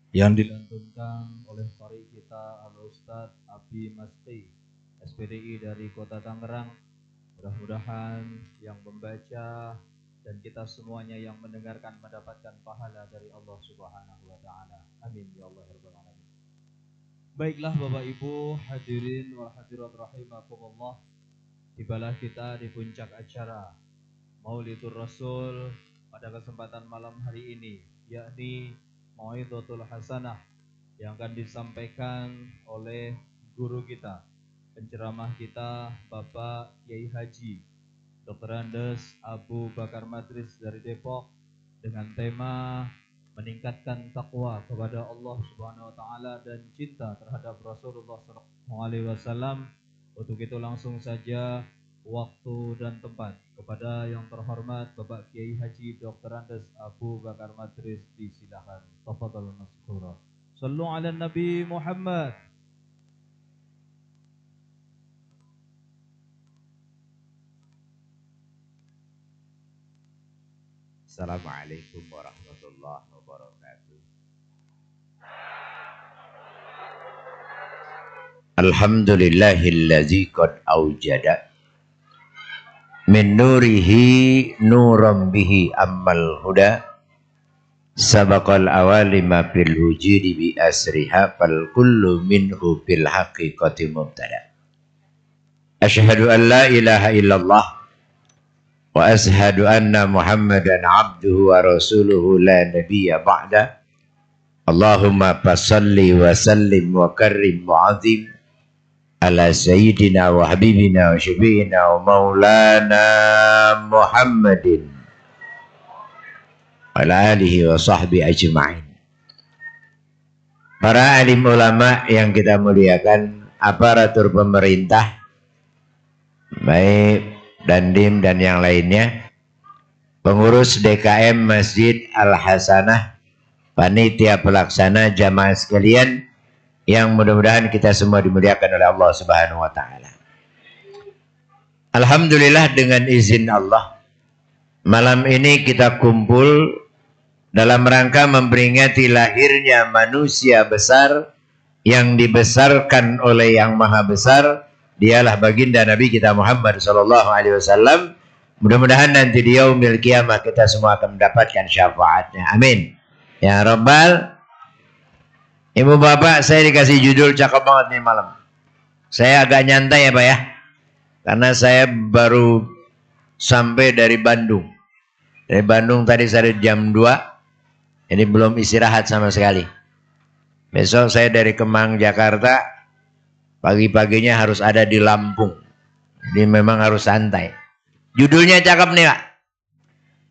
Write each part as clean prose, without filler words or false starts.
yang dilantunkan oleh qari kita Al-Ustaz Abi Masqi, SPDI dari Kota Tangerang. Mudah-mudahan yang membaca dan kita semuanya yang mendengarkan mendapatkan pahala dari Allah Subhanahu wa taala. Amin ya Allah rabbal alamin. Baiklah Bapak Ibu hadirin wal hadirat rahimakumullah, tibalah kita di puncak acara Maulidur Rasul pada kesempatan malam hari ini, yakni Mau'izatul Hasanah yang akan disampaikan oleh guru kita, penceramah kita, Bapak Kiai Haji Dr. Andes Abu Bakar Madris dari Depok, dengan tema meningkatkan takwa kepada Allah Subhanahu wa taala dan cinta terhadap Rasulullah sallallahu alaihi wasallam. Untuk itu langsung saja waktu dan tempat kepada yang terhormat Bapak Kiai Haji Dr. Andes Abu Bakar Madris, disilakan. Tafadhal mazkura. Sallu ala Nabi Muhammad. Assalamualaikum warahmatullahi wabarakatuh. Alhamdulillahillazi qad awjada min nurihi nuram bihi ammal huda sabaqal awalima fil wujudi bi asriha fal kullu minhu bil haqiqati mubtada. Asyhadu an la ilaha illallah wa ashhadu anna Muhammadan abduhu wa rasuluhu la nabiyya ba'da. Allahumma fasalli wa sallim wa karrim wa azim ala sayyidina wa habibina wa syafi'ina wa maulana Muhammadin wa ala alihi wa sahbihi ajma'in. Para alim ulama yang kita muliakan, aparatur pemerintah, baik Dandim dan yang lainnya, pengurus DKM Masjid Al-Hasanah, panitia pelaksana, jamaah sekalian yang mudah-mudahan kita semua dimuliakan oleh Allah Subhanahu wa taala. Alhamdulillah, dengan izin Allah, malam ini kita kumpul dalam rangka memperingati lahirnya manusia besar yang dibesarkan oleh Yang Maha Besar. Dialah baginda Nabi kita Muhammad sallallahu alaihi wasallam. Mudah-mudahan nanti di yaumil qiyamah kita semua akan mendapatkan syafaatnya. Amin ya rabbal. Ibu bapak, saya dikasih judul cakep banget nih malam. Saya agak nyantai ya Pak ya, karena saya baru sampai dari Bandung. Dari Bandung tadi saya jam 2. Ini belum istirahat sama sekali. Besok saya dari Kemang Jakarta, pagi-paginya harus ada di Lampung. Jadi memang harus santai. Judulnya cakep nih Pak.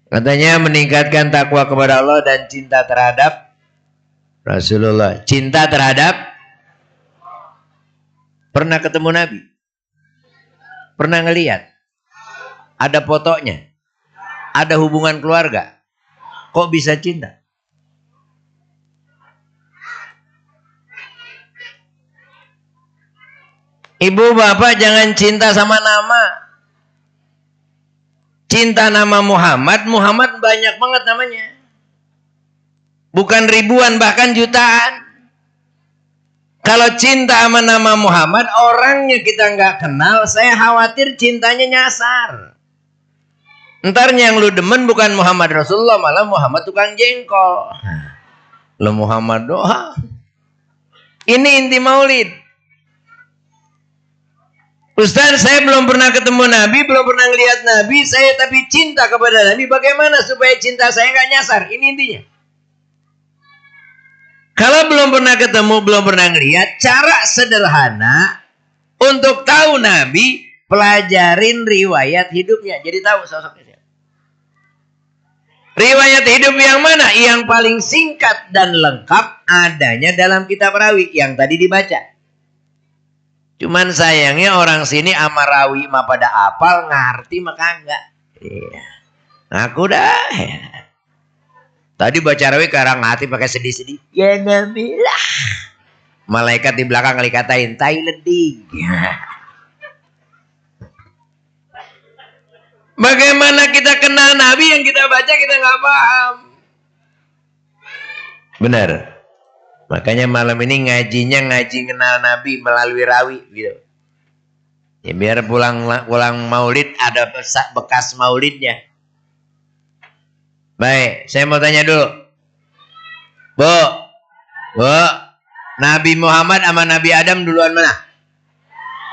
Katanya meningkatkan takwa kepada Allah dan cinta terhadap Rasulullah. Cinta terhadap, pernah ketemu Nabi? Pernah ngelihat? Ada fotonya? Ada hubungan keluarga? Kok bisa cinta? Ibu bapak jangan cinta sama nama. Cinta nama Muhammad. Muhammad banyak banget namanya. Bukan ribuan, bahkan jutaan. Kalau cinta sama nama Muhammad, orangnya kita nggak kenal, saya khawatir cintanya nyasar. Ntar yang lu demen bukan Muhammad Rasulullah, malah Muhammad tukang jengkol. Lu Muhammad doa. Ini inti maulid. Ustaz, saya belum pernah ketemu Nabi, belum pernah ngelihat Nabi, saya tapi cinta kepada Nabi. Bagaimana supaya cinta saya nggak nyasar? Ini intinya. Kalau belum pernah ketemu, belum pernah ngelihat, cara sederhana untuk tahu Nabi, pelajarin riwayat hidupnya. Jadi tahu sosoknya. Riwayat hidup yang mana? Yang paling singkat dan lengkap adanya dalam kitab rawi yang tadi dibaca. Cuman sayangnya orang sini sama rawi mah pada apal, ngerti mah kagak. Iya. Aku dah. Ya. Tadi baca rawi karang hati pakai sedih-sedih. Ya Nabilah. Malaikat di belakang kali katain tai leding. Bagaimana kita kenal Nabi yang kita baca kita nggak paham. Benar. Makanya malam ini ngajinya ngaji kenal Nabi melalui rawi gitu. Ya biar pulang maulid ada bekas maulidnya. Baik, saya mau tanya dulu. Bu, Nabi Muhammad sama Nabi Adam duluan mana?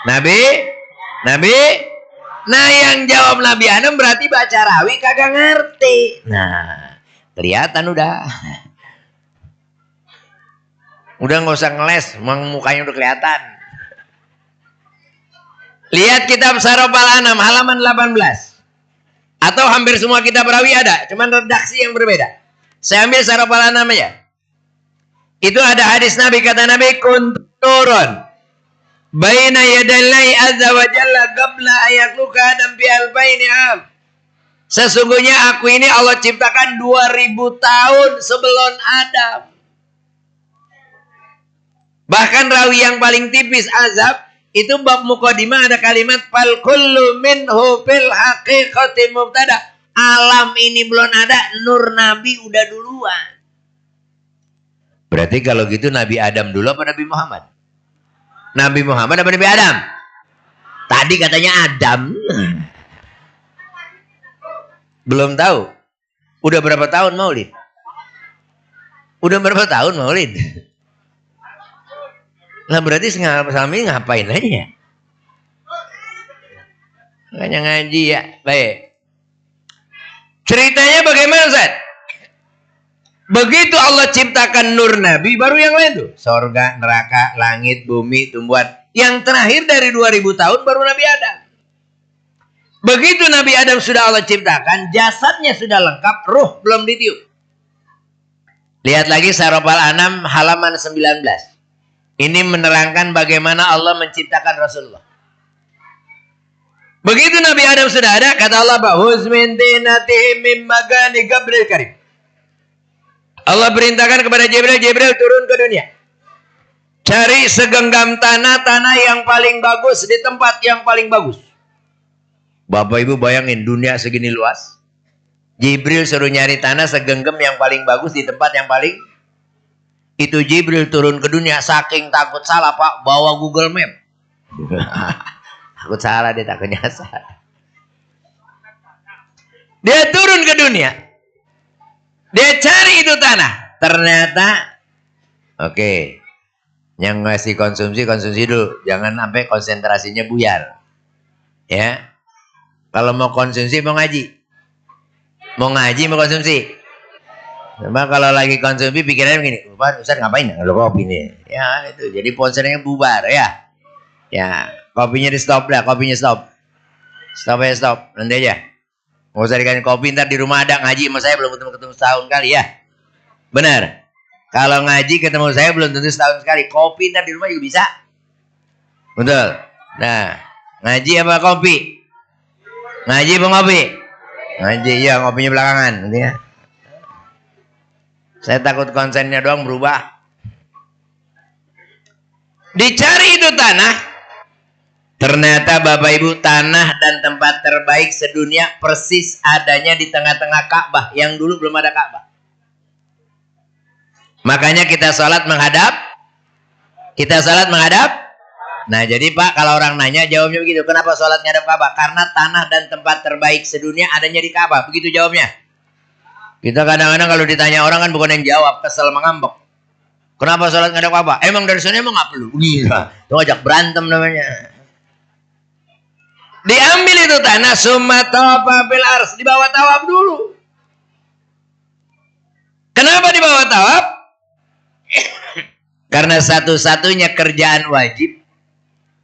Nabi? Nah yang jawab Nabi Adam berarti baca rawi kagak ngerti. Nah, kelihatan udah. Udah nggak usah ngeles, emang mukanya udah kelihatan. Lihat kitab Sarafal Anam halaman 18. Atau hampir semua kitab rawi ada, cuman redaksi yang berbeda. Saya ambil Sarafal Anam aja. Itu ada hadis Nabi, kata Nabi, kunturun baina yadallahi azza wa jalla qabla ayakluka adam bi alfaini am. Sesungguhnya aku ini Allah ciptakan 2000 tahun sebelum Adam. Bahkan rawi yang paling tipis azab itu bab muqaddimah ada kalimat fal kullu minhu fil haqiqati mubtada. Alam ini belum ada, nur Nabi udah duluan. Berarti kalau gitu Nabi Adam dulu apa Nabi Muhammad? Nabi Muhammad apa Nabi Adam? Tadi katanya Adam. Belum tahu. Udah berapa tahun maulid? Lah berarti selama ini ngapain aja ya? Hanya ngaji ya. Baik. Ceritanya bagaimana Ustaz? Begitu Allah ciptakan nur Nabi, baru yang lain tuh. Sorga, neraka, langit, bumi, tumbuhan. Yang terakhir dari 2000 tahun baru Nabi Adam. Begitu Nabi Adam sudah Allah ciptakan, jasadnya sudah lengkap, ruh belum ditiup. Lihat lagi Sarafal Anam halaman 19. Ini menerangkan bagaimana Allah menciptakan Rasulullah. Begitu Nabi Adam sudah ada, kata Allah, Allah perintahkan kepada Jibril turun ke dunia. Cari segenggam tanah yang paling bagus di tempat yang paling bagus. Bapak Ibu bayangin dunia segini luas. Jibril suruh nyari tanah segenggam yang paling bagus di tempat yang paling. Itu Jibril turun ke dunia saking takut salah Pak, bawa Google Map. Takut salah, dia takutnya salah. Dia turun ke dunia. Dia cari itu tanah. Ternyata oke. Yang ngasih konsumsi dulu. Jangan sampai konsentrasinya buyar. Ya. Kalau mau konsumsi mau ngaji. Mau konsumsi. Cuma kalau lagi konsumsi pikirannya begini, Ustaz ngapain? Kalau kopi nih. Ya itu. Jadi ponselnya bubar ya. Ya, kopinya di stop dah, stop. Stop. Nanti aja. Nggak usah dikasih kopi, ntar di rumah ada ngaji sama saya belum ketemu setahun kali ya. Benar. Kalau ngaji ketemu saya belum tentu setahun sekali. Kopi ntar di rumah juga bisa. Betul. Nah, ngaji apa kopi? Ngaji apa ngopi? Ngaji, ya ngopinya belakangan. Nanti ya. Saya takut konsennya doang berubah. Dicari itu tanah. Ternyata Bapak Ibu tanah dan tempat terbaik sedunia persis adanya di tengah-tengah Ka'bah. Yang dulu belum ada Ka'bah. Makanya kita sholat menghadap. Nah jadi Pak kalau orang nanya jawabnya begitu. Kenapa sholat menghadap Ka'bah? Karena tanah dan tempat terbaik sedunia adanya di Ka'bah. Begitu jawabnya. Kita kadang-kadang kalau ditanya orang kan bukan yang jawab. Kesel mengambek. Kenapa sholat menghadap Ka'bah? Emang dari sana emang gak perlu. Gila. Itu ngajak berantem namanya. Diambil itu tanah summa tawafa bil ars, dibawa tawaf dulu. Kenapa dibawa tawaf? Karena satu-satunya kerjaan wajib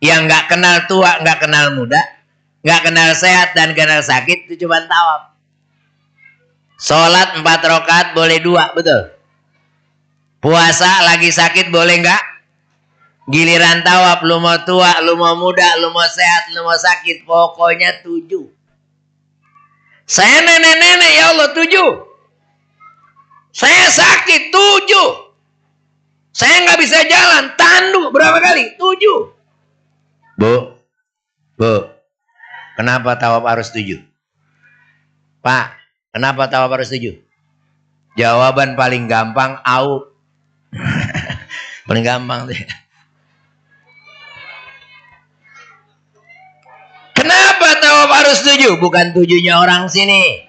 yang nggak kenal tua, nggak kenal muda, nggak kenal sehat dan kenal sakit itu cuma tawaf. Sholat 4 rakaat boleh 2, betul. Puasa lagi sakit boleh nggak? Giliran tawaf, lu mau tua, lu mau muda, lu mau sehat, lu mau sakit, pokoknya 7. Saya nenek-nenek ya Allah 7. Saya sakit 7. Saya nggak bisa jalan, tanduk berapa kali? 7. Bu, kenapa tawaf harus 7? Pak, kenapa tawaf harus 7? Jawaban paling gampang, au. Paling gampang deh. Kenapa tawaf harus 7? Bukan 7-nya orang sini.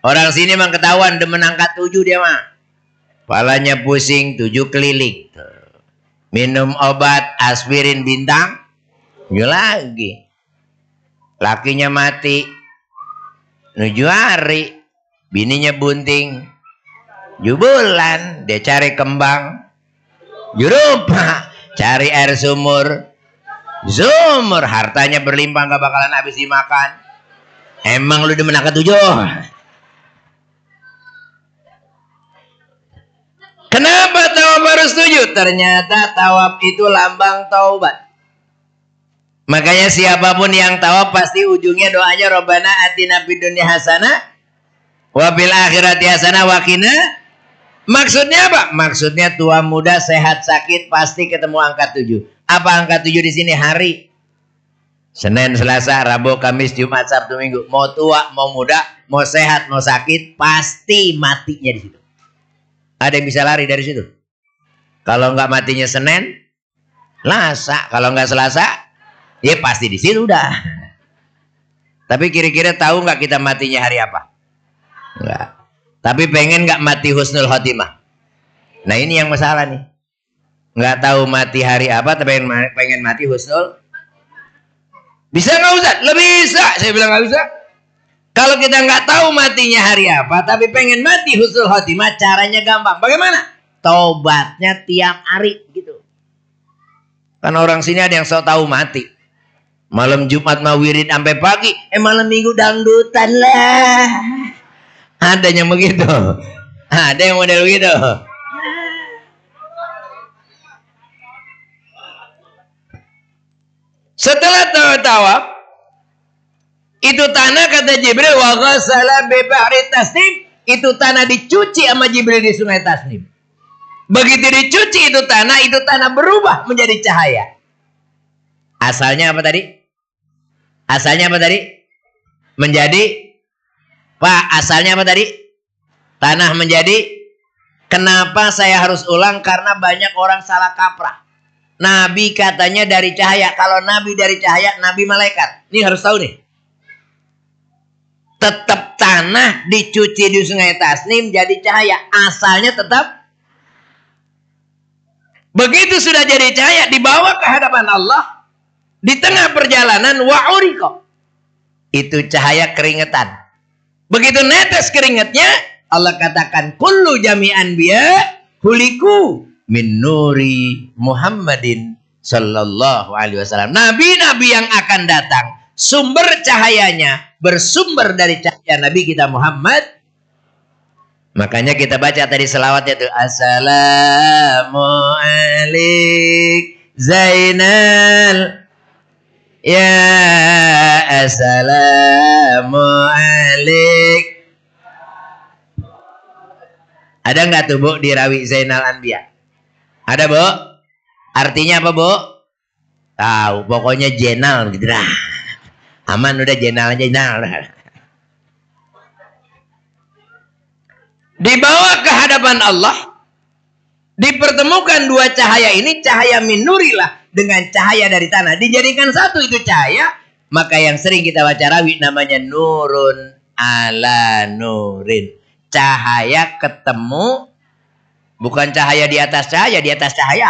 Orang sini mah ketahuan demen angkat 7 dia mah. Palanya pusing 7 keliling. Minum obat aspirin bintang. Yuk lagi. Lakinya mati. 7 hari. Bininya bunting. 7 bulan. Dia cari kembang. Jurupa. Cari air sumur. Sumur. Hartanya berlimpah gak bakalan habis dimakan. Emang lu demen angkat 7? Kenapa tawaf harus 7? Ternyata tawaf itu lambang taubat. Makanya siapapun yang tawaf pasti ujungnya doanya Rabbana atina fid dunya hasanah wa fil akhirati hasanah wa qina. Maksudnya apa? Maksudnya tua muda sehat sakit pasti ketemu angka 7. Apa angka 7 di sini? Hari. Senin, Selasa, Rabu, Kamis, Jumat, Sabtu, Minggu. Mau tua, mau muda, mau sehat, mau sakit, pasti matinya di situ. Ada yang bisa lari dari situ? Kalau nggak matinya Senin, Selasa. Kalau nggak Selasa, ya pasti di situ udah. Tapi kira-kira tahu nggak kita matinya hari apa? Nggak. Tapi pengen nggak mati husnul khotimah? Nah ini yang masalah nih. Nggak tahu mati hari apa, tapi pengen mati husnul. Bisa nggak Ustaz? Lebih bisa. Saya bilang nggak bisa. Kalau kita nggak tahu matinya hari apa, tapi pengen mati husnul khotimah, caranya gampang. Bagaimana? Taubatnya tiap hari gitu. Kan orang sini ada yang sok tahu mati. Malam Jumat mau wirid sampai pagi, malam Minggu dangdutan lah. Ada yang begitu. Ada yang model begitu. Setelah tawaf, itu tanah kata Jibril wa ghassala bi bahri tasnim, itu tanah dicuci sama Jibril di sungai Tasnim. Begitu dicuci itu tanah berubah menjadi cahaya. Asalnya apa tadi? Asalnya apa tadi? Menjadi Pak, asalnya apa tadi? Tanah menjadi. Kenapa saya harus ulang? Karena banyak orang salah kaprah. Nabi katanya dari cahaya. Kalau Nabi dari cahaya, Nabi malaikat. Ini harus tahu nih. Tetap tanah dicuci di sungai Tasnim jadi cahaya. Asalnya tetap. Begitu sudah jadi cahaya, dibawa ke hadapan Allah. Di tengah perjalanan, wa'uriko. Itu cahaya keringetan. Begitu netes keringatnya, Allah katakan, kullu jami'an biya huliku min nuri Muhammadin sallallahu alaihi wasallam. Nabi-nabi yang akan datang, sumber cahayanya bersumber dari cahaya Nabi kita Muhammad. Makanya kita baca tadi selawatnya itu. Assalamu alaik Zainal. Ya assalamu alaik. Ada nggak tuh Bu di Rawi Zainal Anbiya? Ada Bu? Artinya apa Bu? Tahu, pokoknya jenal gitu dah. Aman udah jenal aja jenal. Dibawa ke hadapan Allah, dipertemukan dua cahaya ini, cahaya min nurillah dengan cahaya dari tanah, dijadikan satu itu cahaya. Maka yang sering kita baca Rawi namanya nurun ala nurin. Cahaya ketemu, bukan cahaya di atas cahaya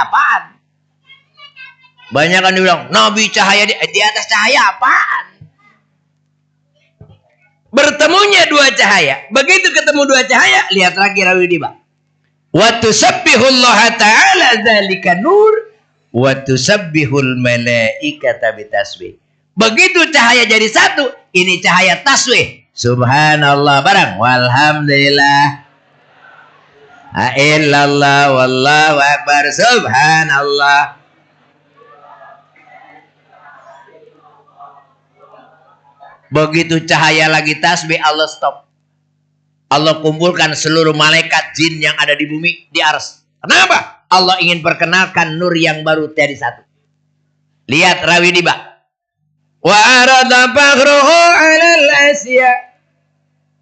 apaan? Banyak kan dibilang, Nabi cahaya di atas cahaya apaan? Bertemunya dua cahaya. Begitu ketemu dua cahaya, lihat lagi Rawi di bawah. Wa tusabbihullaha ta'ala dzalika nur wa tusabbihul malaikata bitasbih. Begitu cahaya jadi satu, ini cahaya tasbih. Subhanallah barang walhamdulillah illallah wallahu akbar subhanallah. Begitu cahaya lagi tasbih, Allah stop. Allah kumpulkan seluruh malaikat jin yang ada di bumi di ars. Kenapa? Allah ingin perkenalkan nur yang baru dari satu. Lihat Rawi Diba. Wa arada fakhruhu 'alal asya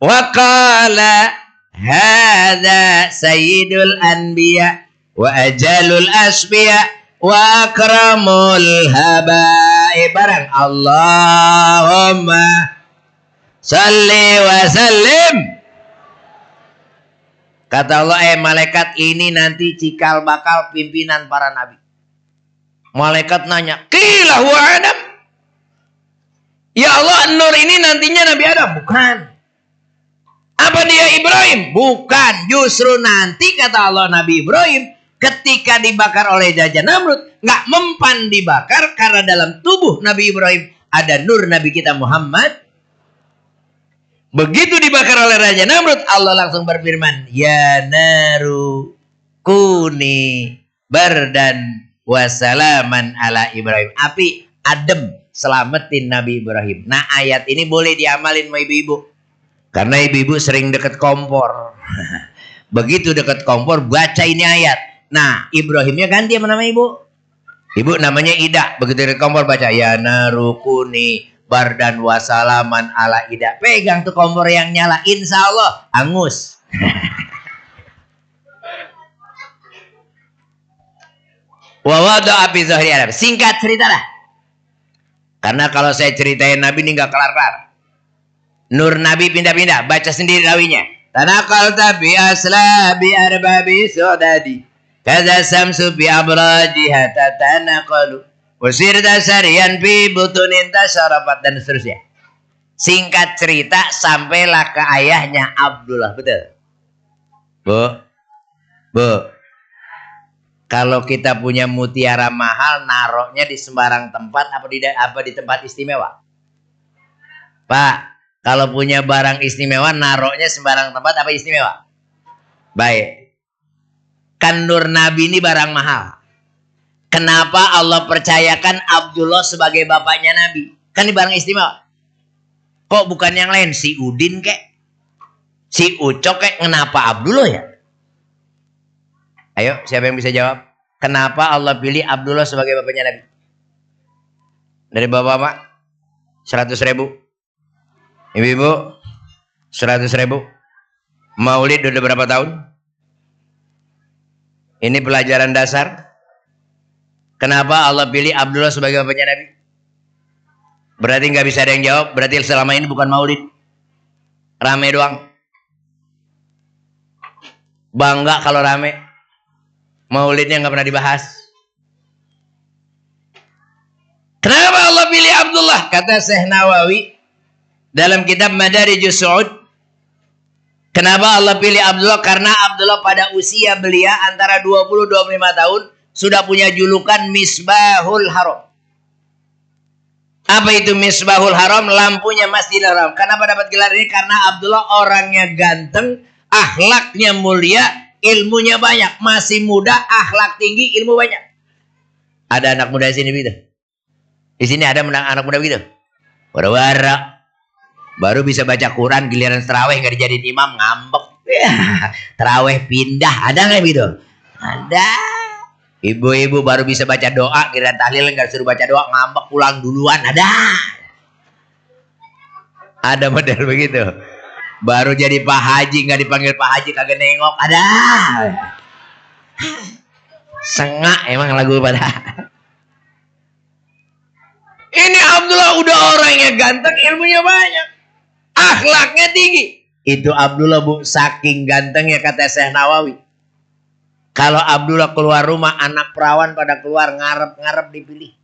wa qala hadza sayyidul anbiya wa ajalul asfiya wa akramul habaib. Barang Allahumma salli wa sallim. Kata Allah, malaikat ini nanti cikal bakal pimpinan para nabi. Malaikat nanya, qila huwa Adam. Ya Allah, Nur ini nantinya Nabi Adam? Bukan. Apa dia Ibrahim? Bukan. Justru nanti kata Allah, Nabi Ibrahim ketika dibakar oleh Raja Namrud nggak mempan dibakar karena dalam tubuh Nabi Ibrahim ada nur Nabi kita Muhammad. Begitu dibakar oleh Raja Namrud, Allah langsung berfirman, ya naru kuni bardan wasalaman ala Ibrahim. Api adem, selamatin Nabi Ibrahim. Nah, ayat ini boleh diamalin sama ibu-ibu. Karena ibu-ibu sering deket kompor. Begitu deket kompor, baca ini ayat. Nah, Ibrahimnya ganti sama nama ibu. Ibu namanya Ida. Begitu deket kompor, baca ya narukuni bardan wasalaman ala Ida. Pegang tuh kompor yang nyala, insya Allah angus. Wawada api zahri Arab. Singkat cerita lah. Karena kalau saya ceritain Nabi ini nggak kelar-kelar. Nur Nabi pindah-pindah. Baca sendiri rawinya. Tanakal tabi asla bi arbabi sodadi. Kaza samsu bi abrajiha tatanakalu. Usir dasarian bi butunin tasarapat dan seterusnya. Singkat cerita sampailah ke ayahnya Abdullah. Betul? Bu. Kalau kita punya mutiara mahal, naroknya di sembarang tempat apa di tempat istimewa? Pak, kalau punya barang istimewa, naroknya sembarang tempat apa istimewa? Baik. Kan Nur Nabi ini barang mahal. Kenapa Allah percayakan Abdullah sebagai bapaknya Nabi? Kan ini barang istimewa. Kok bukan yang lain? Si Udin kek? Si Ucok kek? Kenapa Abdullah ya? Ayo, siapa yang bisa jawab? Kenapa Allah pilih Abdullah sebagai bapaknya Nabi? Dari bapak-bapak? 100.000. Ibu-ibu? 100.000. Maulid udah berapa tahun? Ini pelajaran dasar. Kenapa Allah pilih Abdullah sebagai bapaknya Nabi? Berarti nggak bisa ada yang jawab. Berarti selama ini bukan maulid. Rame doang. Bangga kalau rame. Maulidnya nggak pernah dibahas. Kenapa Allah pilih Abdullah? Kata Syekh Nawawi dalam kitab Madarijus Su'ud. Kenapa Allah pilih Abdullah? Karena Abdullah pada usia belia antara 20-25 tahun sudah punya julukan Misbahul Haram. Apa itu Misbahul Haram? Lampunya Masjidil Haram. Kenapa dapat gelar ini? Karena Abdullah orangnya ganteng, akhlaknya mulia, ilmunya banyak. Masih muda, akhlak tinggi, ilmu banyak. Ada anak muda di sini begitu? Di sini ada anak muda begitu? Wara-wara. Baru bisa baca Quran, giliran terawih nggak dijadiin imam, ngambek. Terawih pindah, ada nggak begitu? Ada. Ibu-ibu baru bisa baca doa, giliran tahlil nggak suruh baca doa, ngambek pulang duluan. Ada model begitu. Baru jadi Pak Haji nggak dipanggil Pak Haji, kagak nengok. Ada. Sengak emang lagu pada. Ini Abdullah udah orangnya ganteng, ilmunya banyak, akhlaknya tinggi. Itu Abdullah, bu, saking gantengnya kata Syekh Nawawi. Kalau Abdullah keluar rumah, anak perawan pada keluar ngarep-ngarep dipilih.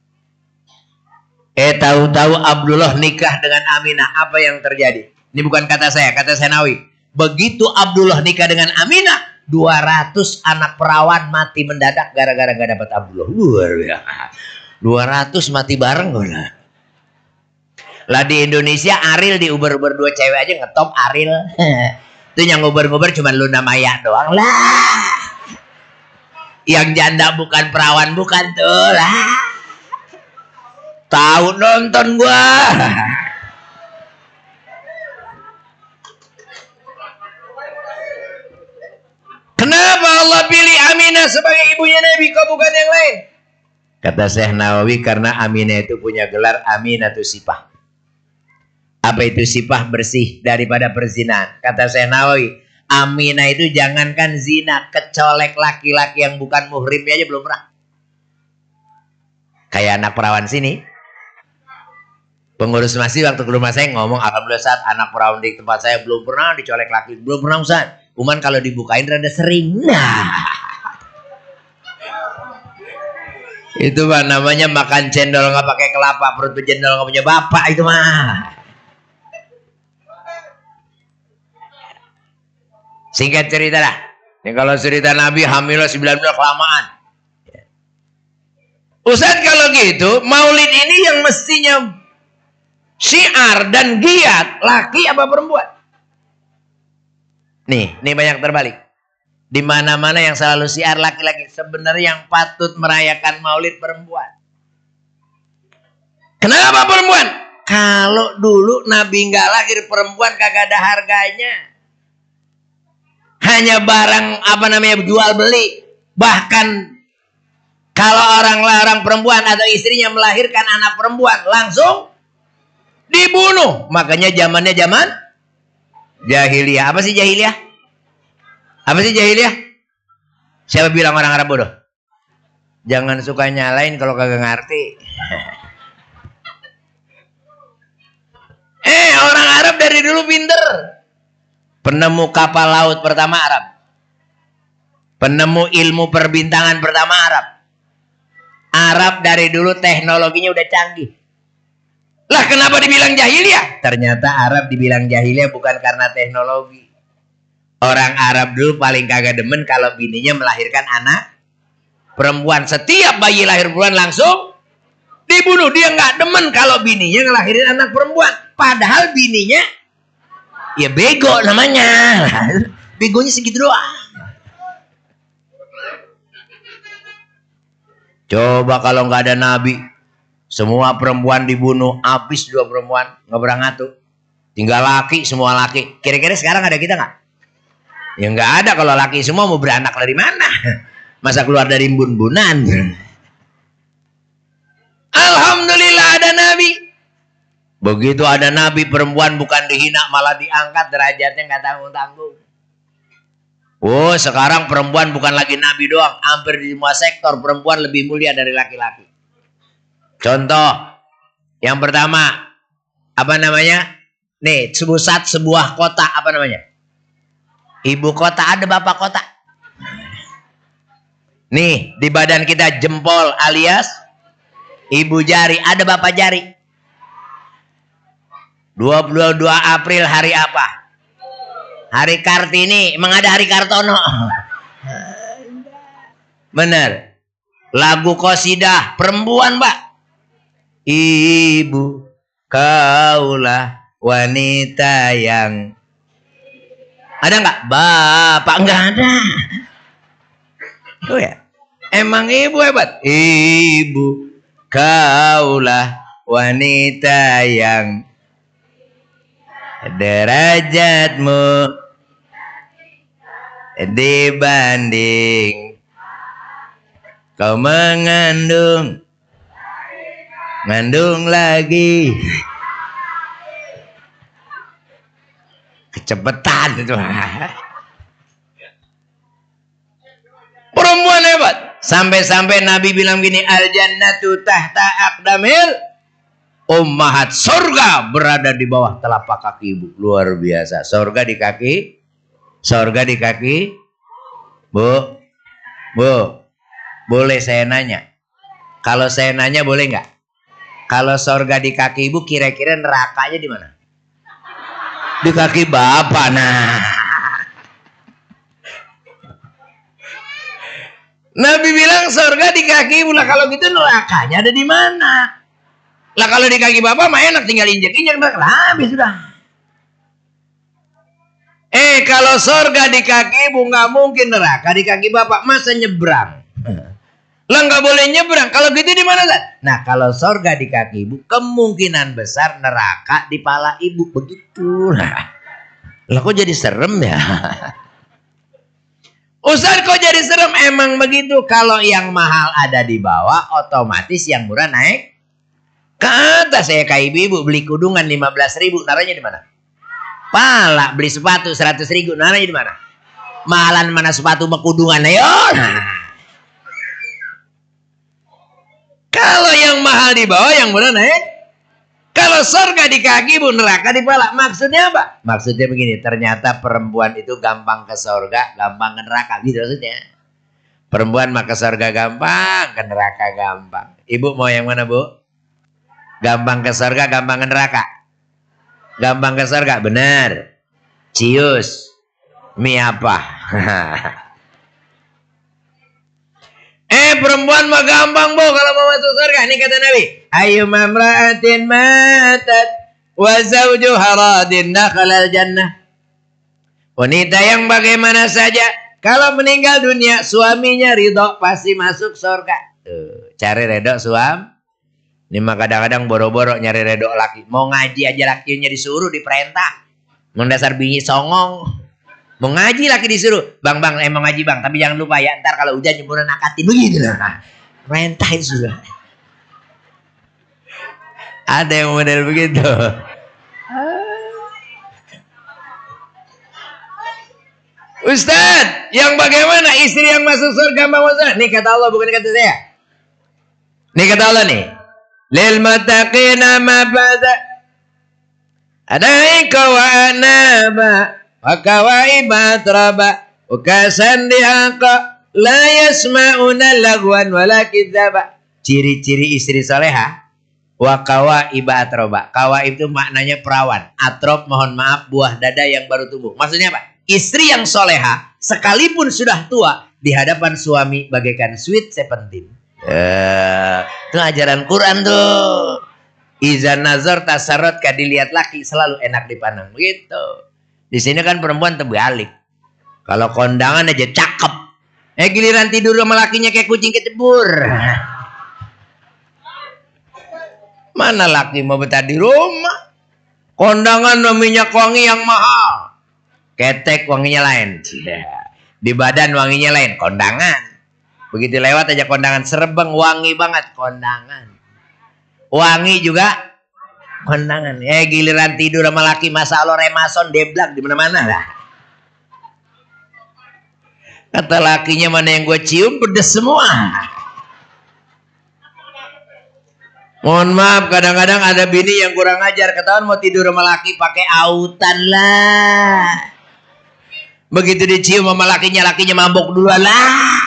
Tahu-tahu Abdullah nikah dengan Aminah. Apa yang terjadi? Ini bukan kata saya, kata Syekh Nawawi. Begitu Abdullah nikah dengan Aminah, 200 anak perawan mati mendadak gara-gara gak dapat Abdullah. Luar biasa. 200 mati bareng. Lah di Indonesia Ariel diuber-uber 2 cewek aja ngetop Ariel. Itu yang nguber-nguber cuma Luna Maya doang lah. Yang janda bukan perawan bukan tuh lah. Tahu nonton gua. Kenapa Allah pilih Aminah sebagai ibunya Nabi, kok bukan yang lain? Kata Syekh Nawawi, karena Aminah itu punya gelar Aminatus Sipah. Apa itu sipah? Bersih daripada perzinahan. Kata Syekh Nawawi, Aminah itu jangankan zina, kecolek laki-laki yang bukan muhrimnya aja belum pernah. Kayak anak perawan sini. Pengurus masjid waktu ke rumah saya ngomong, alhamdulillah Ustaz, anak perawan di tempat saya belum pernah dicolek laki. Belum pernah Ustaz. Cuman kalau dibukain rada sering. Nah. Itu mah namanya makan cendol nggak pakai kelapa, perut berjendol nggak punya bapak itu mah. Singkat cerita dah. Ini kalau cerita Nabi hamilnya 9 bulan kelamaan. Ustaz kalau gitu, maulid ini yang mestinya syiar dan giat, laki apa perempuan? Nih banyak terbalik. Di mana-mana yang selalu syiar laki-laki, sebenarnya yang patut merayakan maulid perempuan. Kenapa perempuan? Kalau dulu Nabi nggak lahir, perempuan kagak ada harganya. Hanya barang jual beli. Bahkan kalau orang perempuan atau istrinya melahirkan anak perempuan, langsung dibunuh. Makanya zamannya zaman jahiliyah. Apa sih jahiliyah? Apa sih jahiliyah? Siapa bilang orang Arab bodoh? Jangan suka nyalain kalau kagak ngerti. Orang Arab dari dulu pinter. Penemu kapal laut pertama Arab. Penemu ilmu perbintangan pertama Arab. Arab dari dulu teknologinya udah canggih. Lah kenapa dibilang jahiliyah? Ternyata Arab dibilang jahiliyah bukan karena teknologi. Orang Arab dulu paling kagak demen kalau bininya melahirkan anak perempuan. Setiap bayi lahir perempuan langsung dibunuh. Dia nggak demen kalau bininya ngelahirin anak perempuan. Padahal bininya ya bego namanya. Begonya segitu doang. Coba kalau nggak ada Nabi, semua perempuan dibunuh, habis 2 perempuan, nggak pernah ngatu. Tinggal laki, semua laki. Kira-kira sekarang ada kita nggak? Ya nggak ada. Kalau laki semua mau beranak dari mana? Masa keluar dari bun-bunan? Alhamdulillah ada Nabi. Begitu ada Nabi, perempuan bukan dihina, malah diangkat derajatnya, nggak tanggung-tanggung. Oh, sekarang perempuan bukan lagi Nabi doang. Hampir di semua sektor perempuan lebih mulia dari laki-laki. Contoh, yang pertama, Nih, pusat sebuah kota, Ibu kota, ada bapak kota. Nih, di badan kita jempol alias ibu jari, ada bapak jari. 22 April hari apa? Hari Kartini, emang ada hari Kartono? Bener. Lagu qasidah perempuan, Mbak. Ibu, kaulah wanita yang... Ada nggak? Bapak nggak ada. Oh ya, emang ibu hebat. Ibu, kaulah wanita yang derajatmu dibanding kau mengandung lagi. Kecepetan itu. Perempuan hebat. Sampai-sampai Nabi bilang gini, al jannatu tahta aqdamil ummahat. Surga berada di bawah telapak kaki ibu. Luar biasa. Surga di kaki. Bu, boleh saya nanya? Kalau saya nanya boleh nggak? Kalau surga di kaki ibu, kira-kira nerakanya di mana? Di kaki bapak. Nah, Nabi bilang surga di kaki ibu. Lah kalau gitu nerakanya ada di mana? Lah kalau di kaki bapak mah enak, tinggal injek-injek, habis sudah. Kalau surga di kaki ibu, nggak mungkin neraka di kaki bapak. Masa nyebrang? Lah nggak boleh nyebrang. Kalau gitu di mana kan? Nah, kalau surga di kaki ibu, kemungkinan besar neraka di pala ibu. Begitu. Lah kok jadi serem ya? Ustaz kok jadi serem? Emang begitu. Kalau yang mahal ada di bawah, otomatis yang murah naik ke atas. Saya kayak ibu beli kudungan 15.000, naruhnya di mana? Pala beli sepatu 100.000, nana di mana? Mahalan mana sepatu bekudungan ayo. Kalau yang mahal di bawah, yang murah naik. Kalau surga di kaki, bu, neraka di pala. Maksudnya apa? Maksudnya begini, ternyata perempuan itu gampang ke surga, gampang ke neraka. Gitu maksudnya. Perempuan mah ke surga gampang, ke neraka gampang. Ibu mau yang mana, bu? Gampang ke surga, gampang ke neraka. Gampang ke surga, benar. Cius. Mie apa? Perempuan mah gampang, bu, kalau mau masuk surga. Ini kata Nabi. Ayu mamra'atin matat wa zawjuha radin dakhalal jannah. Wanita yang bagaimana saja, kalau meninggal dunia suaminya ridho, pasti masuk surga. Tuh, cari ridho suami. Ini mah kadang-kadang boro-boro nyari ridho laki. Mau ngaji aja lakinya disuruh, diperintah. Mendasar bini songong. Mau ngaji laki disuruh. Bang, emang ngaji bang. Tapi jangan lupa ya, ntar kalau hujan jemuran akatin. Begitu lah. Perintah itu sudah. Ada yang model begitu. Ustadz, yang bagaimana istri yang masuk surga mau Ustadz? Nih kata Allah, bukan kata saya. Nih kata Allah nih. Lil muttaqina mafada. Adaika wa anaba. Wa kawaiba atraba. Wa kasan dihaqa. La yasma'una lagwan wala kidzaba. Ciri-ciri istri soleha. Wa kawaiba atroba. Kawaib itu maknanya perawan. Atrob, mohon maaf, buah dada yang baru tumbuh. Maksudnya apa? Istri yang soleha, sekalipun sudah tua, di hadapan suami bagaikan sweet 17. Itu ajaran Quran tuh. Iza nazar tasarot, dilihat laki selalu enak dipandang. Begitu. Di sini kan perempuan terbalik. Kalau kondangan aja cakep. Giliran tidur sama lakinya kayak kucing kecebur. Mana laki mau betah di rumah? Kondangan minyak wangi yang mahal. Ketek wanginya lain. Di badan wanginya lain. Kondangan. Begitu lewat aja kondangan. Serebeng wangi banget. Kondangan. Wangi juga. Kondangan. Giliran tidur sama laki. Masa Allah remason deblak di mana-mana lah. Kata lakinya, mana yang gue cium pedes semua. Mohon maaf, kadang-kadang ada bini yang kurang ajar. Ketahuan mau tidur sama laki pakai autan lah. Begitu dicium sama lakinya mabok duluan lah.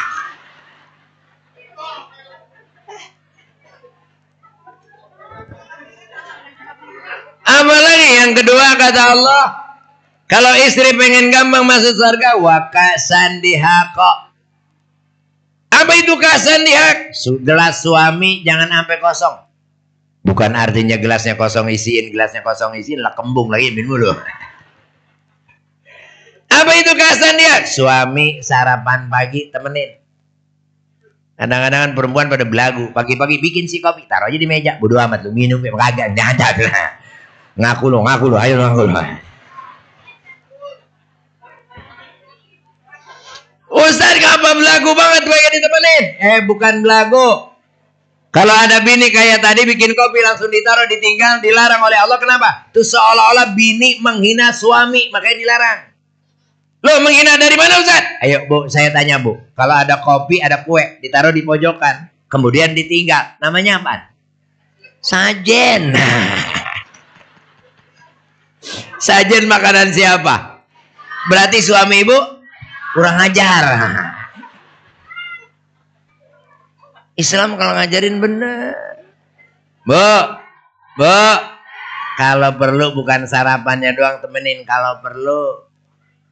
Apalagi yang kedua kata Allah, kalau istri pengen gampang masuk surga, wa kasandihaqo. Apa itu kasandihaq? Gelas suami jangan sampai kosong. Bukan artinya gelasnya kosong isiin, lah kembung lagi minum dulu. Apa itu kasandihaq? Suami sarapan pagi temenin. Kadang-kadang kan perempuan pada belagu, pagi-pagi bikin si kopi, taruh aja di meja, bodo amat lu minum ya kagak, nyadar lah. Ngaku lu, ayo ngaku lu. Ustaz, ngapa belagu banget gue ditemenin? Bukan belagu. Kalau ada bini kayak tadi bikin kopi langsung ditaruh, ditinggal, dilarang oleh Allah. Kenapa? Itu seolah-olah bini menghina suami, makanya dilarang. Lo menghina dari mana Ustaz? Ayo bu, saya tanya bu. Kalau ada kopi, ada kue, ditaruh di pojokan, kemudian ditinggal, namanya apa? Sajen. Sajen makanan siapa? Berarti suami ibu kurang ajar. Islam kalau ngajarin bener. Bu, kalau perlu bukan sarapannya doang temenin. Kalau perlu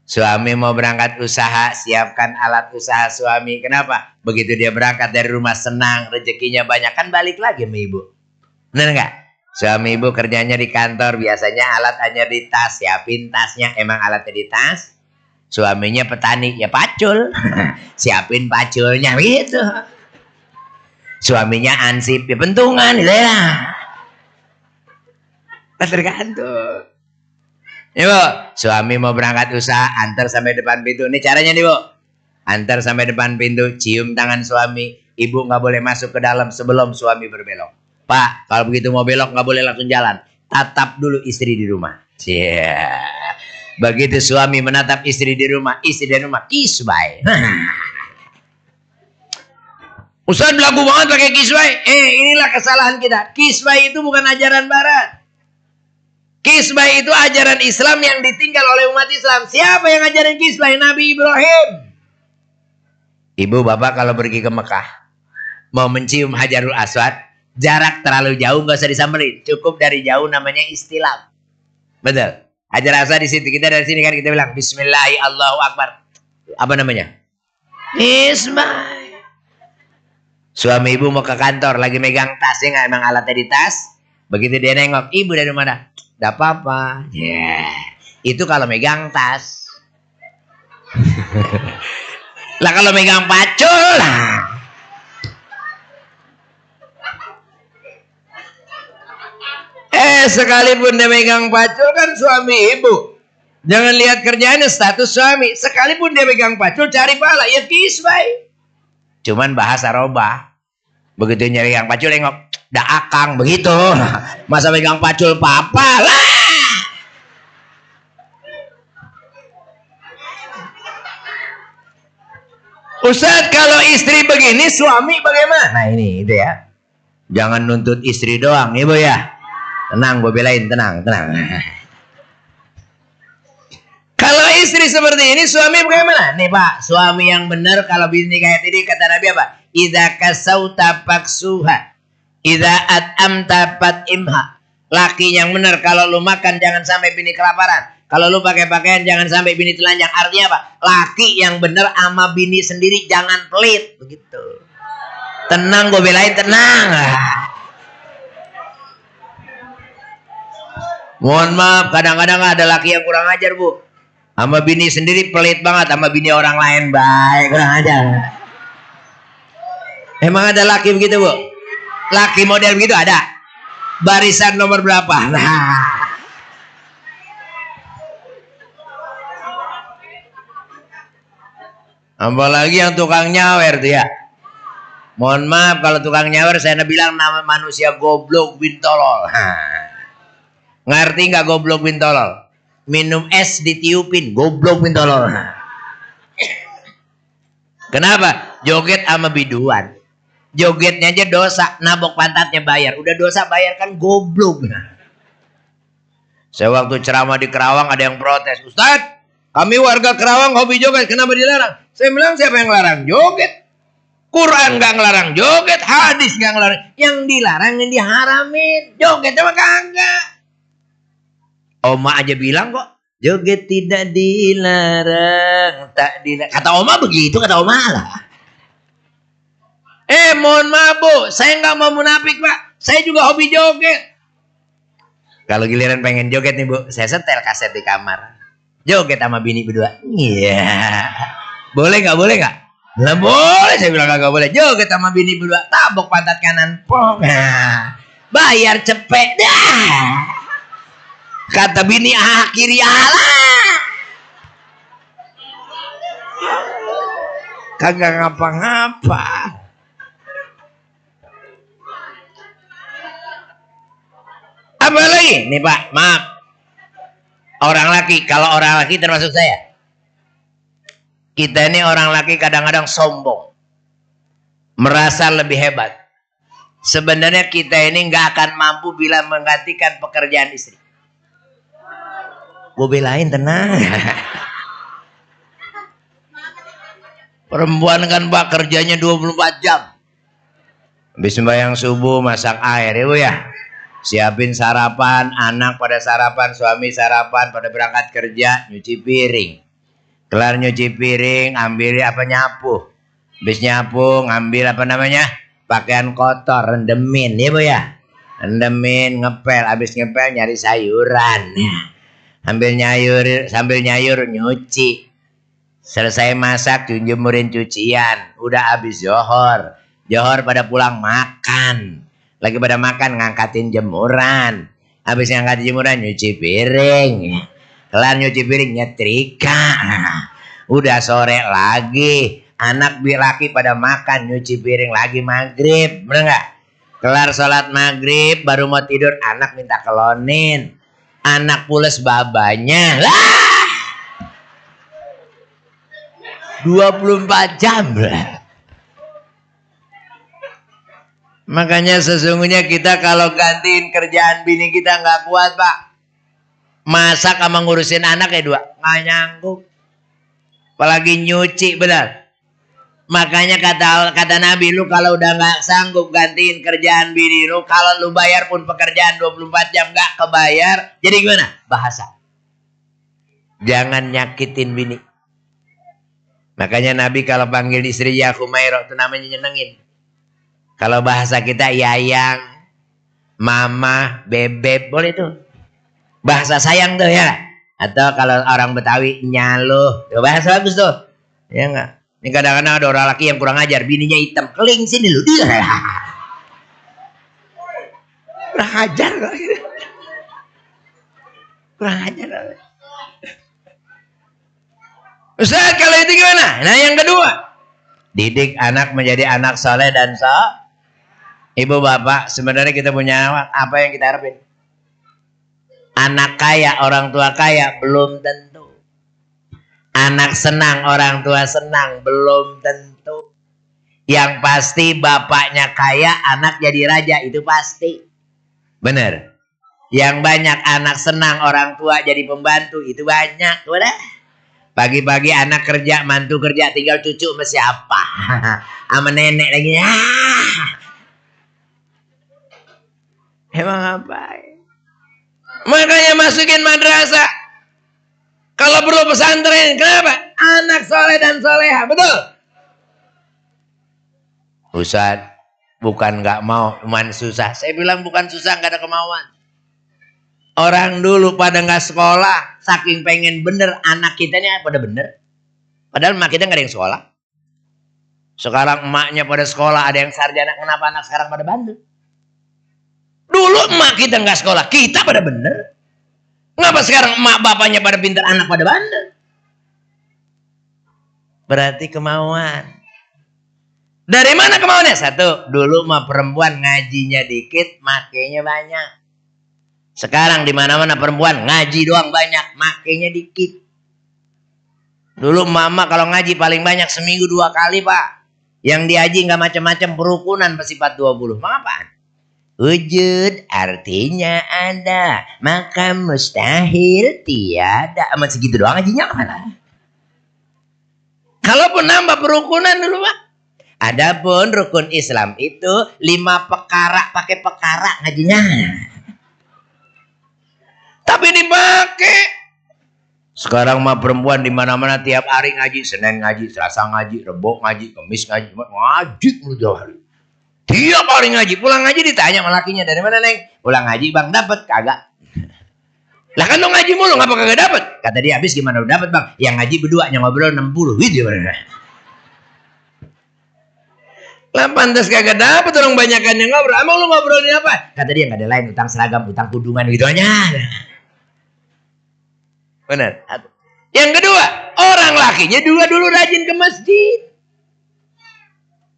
suami mau berangkat usaha, siapkan alat usaha suami. Kenapa? Begitu dia berangkat dari rumah senang, rezekinya banyak, kan balik lagi sama ibu. Bener nggak? Suami ibu kerjanya di kantor, biasanya alat hanya di tas, siapin tasnya. Emang alatnya di tas. Suaminya petani, ya pacul. Siapin paculnya gitu. Suaminya ansip, ya pentungan gitu ya. Tergantung. Nih bu, suami mau berangkat usaha, antar sampai depan pintu. Ini caranya nih bu. Antar sampai depan pintu, cium tangan suami. Ibu nggak boleh masuk ke dalam sebelum suami berbelok. Pak, kalau begitu mau belok nggak boleh langsung jalan. Tatap dulu istri di rumah. Begitu suami menatap istri di rumah, istri di rumah kisbai. Ustaz belagu banget pakai kisbai. Inilah kesalahan kita. Kisbai itu bukan ajaran barat. Kisbai itu ajaran Islam yang ditinggal oleh umat Islam. Siapa yang ajarin kisbai? Nabi Ibrahim. Ibu bapak kalau pergi ke Mekah, mau mencium Hajarul Aswad, jarak terlalu jauh gak usah disamperin. Cukup dari jauh, namanya istilam. Betul. Hajar Aswad di situ. Kita dari sini kan kita bilang Bismillahirrahmanirrahim, Allahu Akbar. Apa namanya? Kisbai. Suami ibu mau ke kantor, lagi megang tas, ya nggak, emang alatnya di tas. Begitu dia nengok, ibu dari mana? Tidak apa-apa. Itu kalau megang tas. Lah kalau megang pacul lah. Sekalipun dia megang pacul kan suami ibu. Jangan lihat kerjaannya status suami. Sekalipun dia megang pacul cari pahala, ya kisbai. Cuman bahasa robah. Begitu nyari yang pacul nengok, dah akang begitu. Masa megang pacul papa lah. Ustaz, kalau istri begini, suami bagaimana? Nah ini itu ya. Jangan nuntut istri doang, ibu ya. Tenang, gue belain, tenang. Kalau istri seperti ini, suami bagaimana? Nih pak, suami yang benar kalau bini kayak tadi kata Nabi apa? Idza kasauta paksuha, idza at'amta fat'imha. Laki yang benar kalau lu makan jangan sampai bini kelaparan. Kalau lu pakai pakaian jangan sampai bini telanjang. Artinya apa? Laki yang benar sama bini sendiri jangan pelit. Begitu. Tenang, gue belain, tenang. Mohon maaf, kadang-kadang ada laki yang kurang ajar, Bu. Sama bini sendiri pelit banget, sama bini orang lain baik, kurang ajar. Emang ada laki begitu, Bu? Laki model begitu ada? Barisan nomor berapa? Nah. Apalagi yang tukang nyawer tuh ya. Mohon maaf kalau tukang nyawer saya bilang nama manusia goblok bintolol. Ngerti nggak goblok bintolol? Minum es ditiupin, goblok bintolol. Kenapa? Joget sama biduan. Jogetnya aja dosa, nabok pantatnya bayar. Udah dosa bayar kan goblok. Saya waktu ceramah di Kerawang ada yang protes. Ustadz, kami warga Kerawang hobi joget, kenapa dilarang? Saya bilang siapa yang larang? Joget. Quran gak ngelarang joget, hadis gak ngelarang. Yang dilarang yang diharamin. Joget sama kagak. Oma aja bilang kok, joget tidak dilarang, tak dilarang. Kata Oma begitu, kata Oma lah. Mohon maaf Bu, saya nggak mau munafik Pak. Saya juga hobi joget. Kalau giliran pengen joget nih Bu, saya setel kaset di kamar. Joget sama bini berdua. Iya. Boleh nggak? Boleh nggak? Lah boleh, saya bilang nggak boleh. Joget sama bini berdua, tabok pantat kanan, pong. Bayar cepet dah. Kata bini kiri Allah. Kagak ngapa-ngapa. Apa lagi? Nih Pak, maaf. Orang laki, kalau orang laki termasuk saya. Kita ini orang laki kadang-kadang sombong. Merasa lebih hebat. Sebenarnya kita ini nggak akan mampu bila menggantikan pekerjaan istri. Gue belain, tenang. Perempuan kan Pak kerjanya 24 jam. Habis sembahyang subuh masak air ya Bu ya. Siapin sarapan, anak pada sarapan, suami sarapan, pada berangkat kerja, nyuci piring. Kelar nyuci piring, ambil apa nyapu. Habis nyapu, ngambil apa namanya? Pakaian kotor, rendemin ya Bu ya. Rendemin, ngepel, habis ngepel nyari sayuran. Sambil nyayur nyuci. Selesai masak, jemurin cucian. Udah habis johor. Johor pada pulang makan. Lagi pada makan ngangkatin jemuran. Habis ngangkatin jemuran nyuci piring. Kelar nyuci piring nyetrika. Udah sore lagi. Anak laki pada makan nyuci piring lagi maghrib. Bener nggak? Kelar sholat maghrib baru mau tidur anak minta kelonin. Anak pules babanya. Lah. 24 jam. Makanya sesungguhnya kita kalau gantiin kerjaan bini kita nggak kuat, Pak. Masak sama ngurusin anak ya dua, nggak nyangkut. Apalagi nyuci, benar. Makanya kata Nabi, lu kalau udah nggak sanggup gantiin kerjaan bini lu, kalau lu bayar pun pekerjaan 24 jam nggak kebayar, jadi gimana? Bahasa. Jangan nyakitin bini. Makanya Nabi kalau panggil istri ya Humairah itu namanya nyenengin. Kalau bahasa kita yayang, mama, bebek, boleh tuh. Bahasa sayang tuh ya. Atau kalau orang Betawi nyalo, bahasa bagus tuh. Ya enggak? Ini kadang-kadang ada orang laki yang kurang ajar, bininya hitam, keling sini lu. Kurang ajar kok. Kurang ajar. Ustaz, kalau itu gimana? Nah, yang kedua, didik anak menjadi anak soleh dan ibu bapak, sebenarnya kita punya apa yang kita harapin? Anak kaya, orang tua kaya, belum tentu. Anak senang, orang tua senang, belum tentu. Yang pasti bapaknya kaya, anak jadi raja, itu pasti. Bener. Yang banyak anak senang, orang tua jadi pembantu, itu banyak. Udah. Pagi-pagi anak kerja, mantu kerja, tinggal cucu sama siapa? Sama nenek lagi. Emang apa? Makanya masukin madrasah. Kalau perlu pesantren, kenapa? Anak soleh dan soleha, betul? Ustaz, bukan nggak mau, cuman susah. Saya bilang bukan susah, nggak ada kemauan. Orang dulu pada nggak sekolah, saking pengen bener, anak kita ini pada bener. Padahal emak kita nggak ada yang sekolah. Sekarang emaknya pada sekolah, ada yang sarjana, kenapa anak sekarang pada bandel? Dulu emak kita nggak sekolah, kita pada bener. Kenapa sekarang emak bapaknya pada pintar, anak pada bandel? Berarti kemauan. Dari mana kemauannya? Satu, dulu mah perempuan ngajinya dikit, makainya banyak. Sekarang di mana-mana perempuan ngaji doang banyak, makainya dikit. Dulu mama kalau ngaji paling banyak seminggu 2 kali, Pak. Yang diaji nggak macam-macam, perukunan bersifat 20. Mengapaan? Wujud artinya ada, maka mustahil tiada. Amat segitu doang ngajinya mana? Kalaupun nambah perukunan dulu, Pak. Adapun rukun Islam itu 5 perkara, pakai perkara ngajinya. Tapi dipakai. Sekarang mah perempuan di mana-mana tiap hari ngaji, Senin ngaji, Selasa ngaji, Rebo ngaji, Kamis ngaji, ngaji mulu hari. Tiap hari ngaji, pulang ngaji ditanya sama lakinya, dari mana Neng? Pulang ngaji Bang, dapat kagak? Lah kan lo ngaji mulu, ngapa kagak dapat? Kata dia, habis gimana udah dapat Bang? Yang ngaji berdua, yang ngobrol 60, gitu mana? Lah pantas kagak dapat, orang banyakan yang ngobrol. Emang lu ngobrolin apa? Kata dia nggak ada lain, utang seragam, utang kudungan gitu aja. Benar. Yang kedua, orang lakinya juga dulu rajin ke masjid.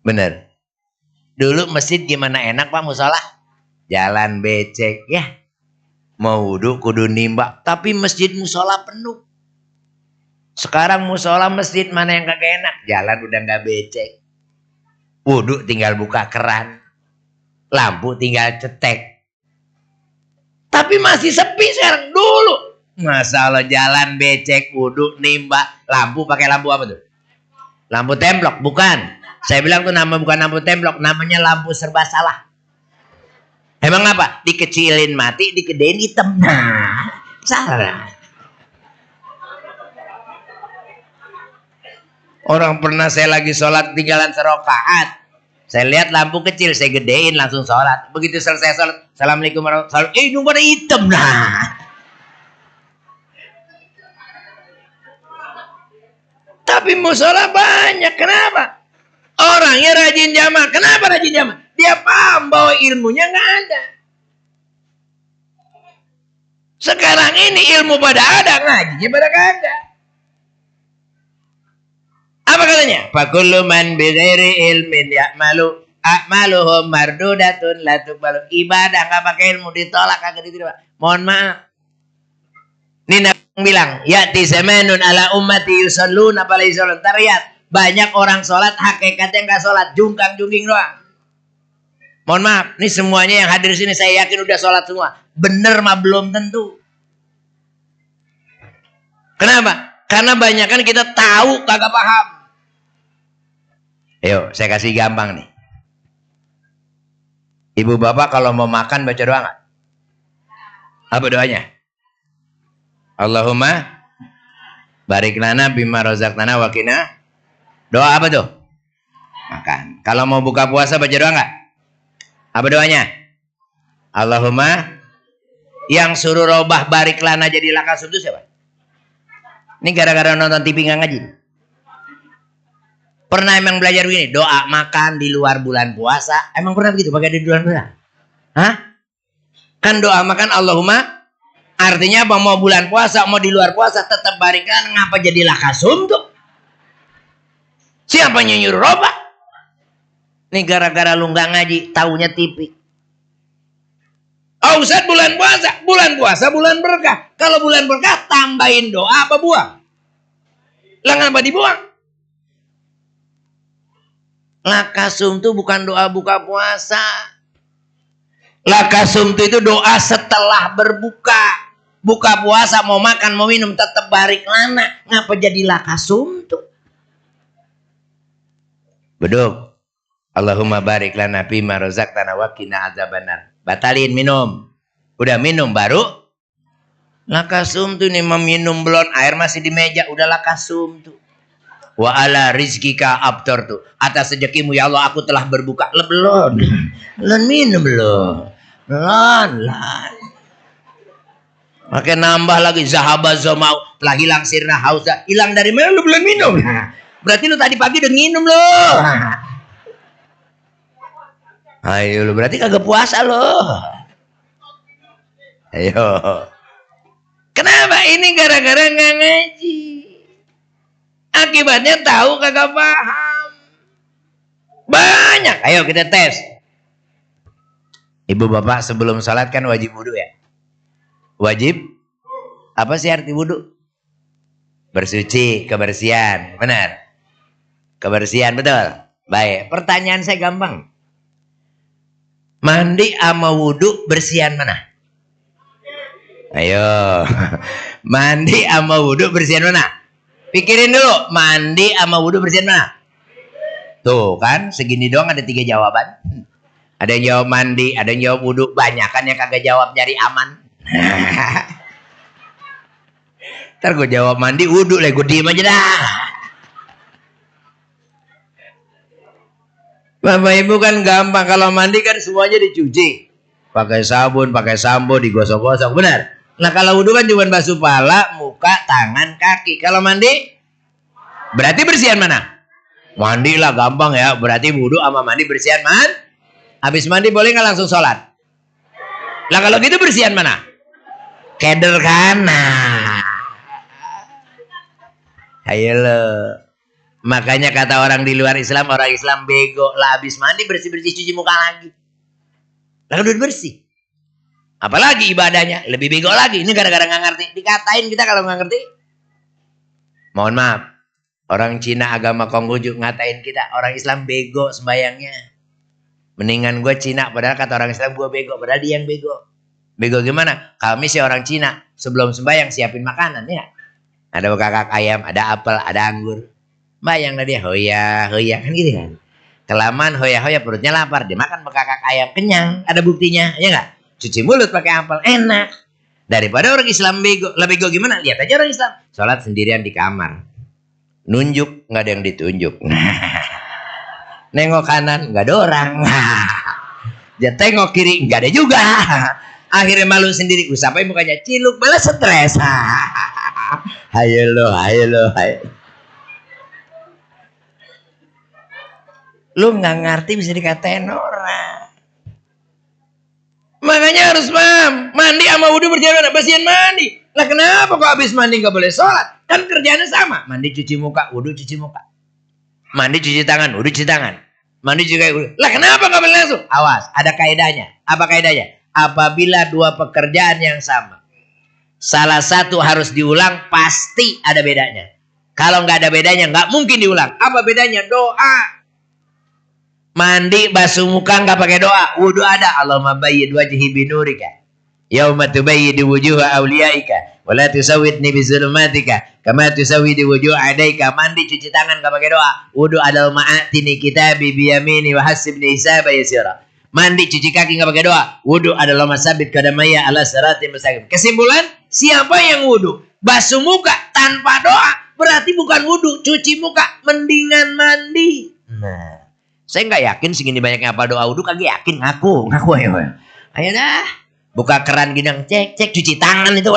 Benar. Dulu masjid gimana enak Pak, musola? Jalan becek ya. Mau wudhu kudu nimba. Tapi masjid musola penuh. Sekarang musola masjid mana yang kagak enak? Jalan udah gak becek. Wudhu tinggal buka keran. Lampu tinggal cetek. Tapi masih sepi sekarang. Dulu masalah jalan becek, wudhu, nimba, lampu pakai lampu apa tuh? Lampu templok, bukan. Saya bilang tuh nama bukan lampu templok, namanya lampu serba salah. Emang apa? Dikecilin mati, dikedein hitam. Nah, salah. Orang pernah saya lagi sholat tinggalan serokaat. Saya lihat lampu kecil, saya gedein langsung sholat. Begitu selesai sholat, assalamualaikum warahmatullahi wabarakatuh. Ini pada hitam nah. Tapi musola banyak, kenapa? Orangnya rajin jamaah. Kenapa rajin jamaah? Dia paham bahwa ilmunya nggak ada. Sekarang ini ilmu pada ada, ngajinya pada kagak. Apa katanya? Fakullu man bighairi ilmin ya'malu a'maluhum mardudatun la tuqbalu. Ibadah nggak pakai ilmu ditolak, kagak diterima. Mohon maaf. Ini Nabi bilang, ya'ti zamanun ala ummati yusalluna fala yusallun. Tariyat. Banyak orang sholat, hakikatnya nggak sholat, jungkang-jungking doang. Mohon maaf, ini semuanya yang hadir sini saya yakin udah sholat semua. Bener mah belum tentu. Kenapa? Karena banyak kan kita tahu kagak paham. Ayo, saya kasih gampang nih. Ibu bapak kalau mau makan baca doa nggak? Apa doanya? Allahumma barik lana bima razaqtana wa qina. Doa apa tuh? Makan. Kalau mau buka puasa baca doa nggak? Apa doanya? Allahumma, yang suruh robah barik lana jadi lakasum itu siapa? Ini gara-gara nonton TV nggak ngaji. Pernah emang belajar begini? Doa makan di luar bulan puasa. Emang pernah begitu? Pakai di bulan puasa? Hah? Kan doa makan Allahumma. Artinya apa? Mau bulan puasa, mau di luar puasa. Tetap barik lana. Ngapa jadi lakasum tuh? Siapa yang nyuruh robah? Ini gara-gara lu nggak ngaji. Taunya TV. Oh Ustaz, bulan puasa bulan berkah. Kalau bulan berkah tambahin doa apa buang? Lah ngapa dibuang? Lakasum itu bukan doa buka puasa. Lakasum itu doa setelah berbuka. Buka puasa mau makan mau minum tetap barik lana. Ngapa jadi lakasum tuh? Beduk. Allahumma barik lana bima razaqtana wa qina adzabannar. Batalin minum. Udah minum baru lakasum tuh nih, meminum belum air masih di meja udah lakasum tuh. Wa ala rizkika abtor tuh. Atas rezekimu ya Allah aku telah berbuka. Belum. Belum minum belum. Belum. Makin nambah lagi zahaba zamau telah hilang sirna hausa. Hilang dari mana lu belum minum? Berarti lu tadi pagi udah minum lu. Ayo lu berarti kagak puasa lo. Ayo. Kenapa? Ini gara-gara nggak ngaji. Akibatnya tahu kagak paham. Banyak. Ayo kita tes. Ibu bapak sebelum sholat kan wajib wudhu ya? Wajib? Apa sih arti wudhu? Bersuci, kebersihan. Benar? Kebersihan, betul? Baik. Pertanyaan saya gampang. Mandi sama wudhu bersihan mana? Ayo. Mandi sama wudhu bersihan mana? Pikirin dulu. Mandi sama wudhu bersihan mana? Tuh kan. Segini doang ada 3 jawaban. Ada yang jawab mandi. Ada yang jawab wudhu. Banyak kan yang kagak jawab nyari aman. Ntar gue jawab mandi wudhu lah. Gue diem aja dah. Bapak ibu kan gampang. Kalau mandi kan semuanya dicuci. Pakai sabun, pakai sampo, digosok-gosok. Benar? Nah kalau wudhu kan cuma basuh pala, muka, tangan, kaki. Kalau mandi? Berarti bersihan mana? Mandi lah gampang ya. Berarti wudhu sama mandi bersihan man. Habis mandi boleh nggak langsung sholat? Lah kalau gitu bersihan mana? Keder kan? Nah. Ayo lo. Makanya kata orang di luar Islam, orang Islam bego lah, habis mandi bersih-bersih cuci muka lagi. Lalu udah bersih. Apalagi ibadahnya lebih bego lagi. Ini gara-gara nggak ngerti. Dikatain kita kalau nggak ngerti. Mohon maaf. Orang Cina agama Konghucu ngatain kita orang Islam bego sembayangnya. Mendingan gue Cina padahal kata orang Islam gue bego, padahal dia yang bego. Bego gimana? Kami sih orang Cina sebelum sembayang siapin makanan ya. Ada kakak ayam, ada apel, ada anggur. Bayang lah dia hoya kan gitu kan. Kelamaan hoya perutnya lapar, dia makan bekakak ayam kenyang, ada buktinya, ya nggak? Cuci mulut pakai apel enak. Daripada orang Islam bego. Lah bego gimana? Lihat aja orang Islam. Sholat sendirian di kamar. Nunjuk nggak ada yang ditunjuk. Nengok kanan nggak ada orang. Dia tengok kiri nggak ada juga. Akhirnya malu sendiri. Sampai mukanya ciluk malah stres. Ayo lo. Lu nggak ngerti bisa dikatain orang. Makanya harus paham. Mandi sama wudhu berjalan. Bersihan mandi. Lah kenapa kok habis mandi nggak boleh sholat? Kan kerjaannya sama. Mandi cuci muka, wudhu cuci muka. Mandi cuci tangan, wudhu cuci tangan. Mandi juga wudhu. Lah kenapa nggak boleh langsung? Awas, ada kaidahnya. Apa kaidahnya? Apabila 2 pekerjaan yang sama, salah satu harus diulang, pasti ada bedanya. Kalau nggak ada bedanya, nggak mungkin diulang. Apa bedanya? Doa. Mandi, basuh muka nggak pakai doa. Wudu ada. Allahumma bayyid wajhi binurika. Yauma tubayyidu wujuha awliyaika. Wa la tusawwidni bizulumatika. Kama tusawwidu wujuh adaika. Mandi, cuci tangan nggak pakai doa. Wudu ada. Ma'atini kitabi biyamini wa hasibni hisaba yasira. Mandi, cuci kaki nggak pakai doa. Wudu adalah masabit kadamaya ala sirati mustaqim. Kesimpulan, siapa yang wudu basuh muka tanpa doa, berarti bukan wudu, cuci muka, mendingan mandi. Nah, saya nggak yakin segini banyaknya apa doa wudu, kagak yakin, ngaku ayo. Ayo dah, buka keran gidang, cek, cuci tangan itu.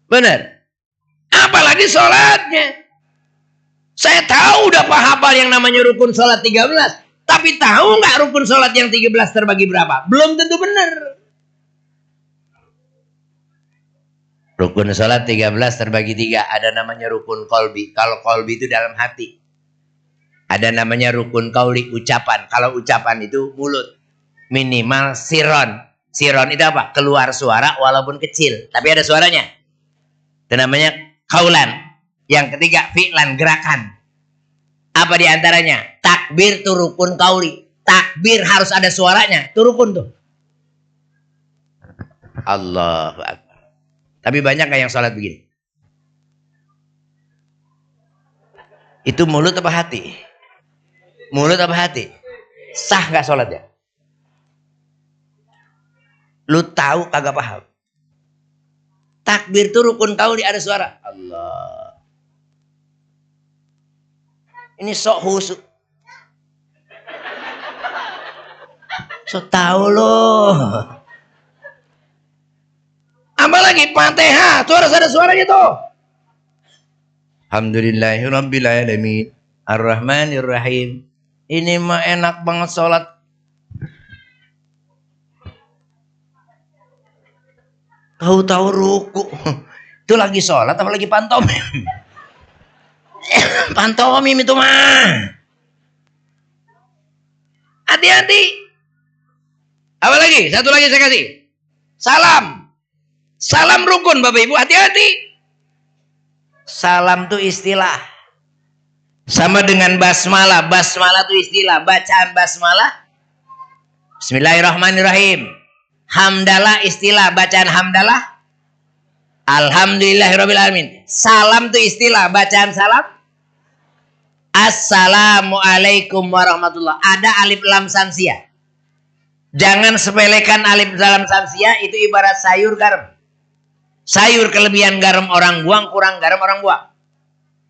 Bener. Apalagi sholatnya. Saya tahu udah hafal yang namanya rukun sholat 13. Tapi tahu nggak rukun sholat yang 13 terbagi berapa? Belum tentu benar. Rukun sholat 13 terbagi 3. Ada namanya rukun kolbi. Kalau kolbi itu dalam hati. Ada namanya rukun kauli, ucapan. Kalau ucapan itu mulut. Minimal siron. Siron itu apa? Keluar suara walaupun kecil. Tapi ada suaranya. Itu namanya kaulan. Yang ketiga fi'lan, gerakan. Apa diantaranya? Takbir itu rukun kauli. Takbir harus ada suaranya. Itu rukun tuh. Allahu Akbar. Tapi banyak gak yang sholat begini? Itu mulut apa hati? Mulut apa hati? Sah gak sholatnya? Lu tahu kagak paham? Takbir itu rukun kauli, ada suara. Allah. Ini sok husuk. So tahu loh. Apalagi Fatihah, tuh harus ada suaranya tuh. Alhamdulillahirabbil alamin, Ar-Rahmanir Rahim. Ini mah enak banget sholat. Tahu-tahu ruku. Itu lagi sholat apa lagi pantomim? Pantomim itu mah. Hati-hati. Apa lagi? Satu lagi saya kasih. Salam. Salam rukun Bapak Ibu, hati-hati. Salam itu istilah. Sama dengan basmalah. Basmalah itu istilah. Bacaan basmalah. Bismillahirrahmanirrahim. Hamdalah istilah. Bacaan hamdalah. Alhamdulillahirabbil alamin. Salam itu istilah. Bacaan salam. Assalamualaikum warahmatullah. Ada alif lam samsiah. Jangan sepelekan alif lam samsiah. Itu ibarat sayur garam. Sayur kelebihan garam orang buang, kurang garam orang buang.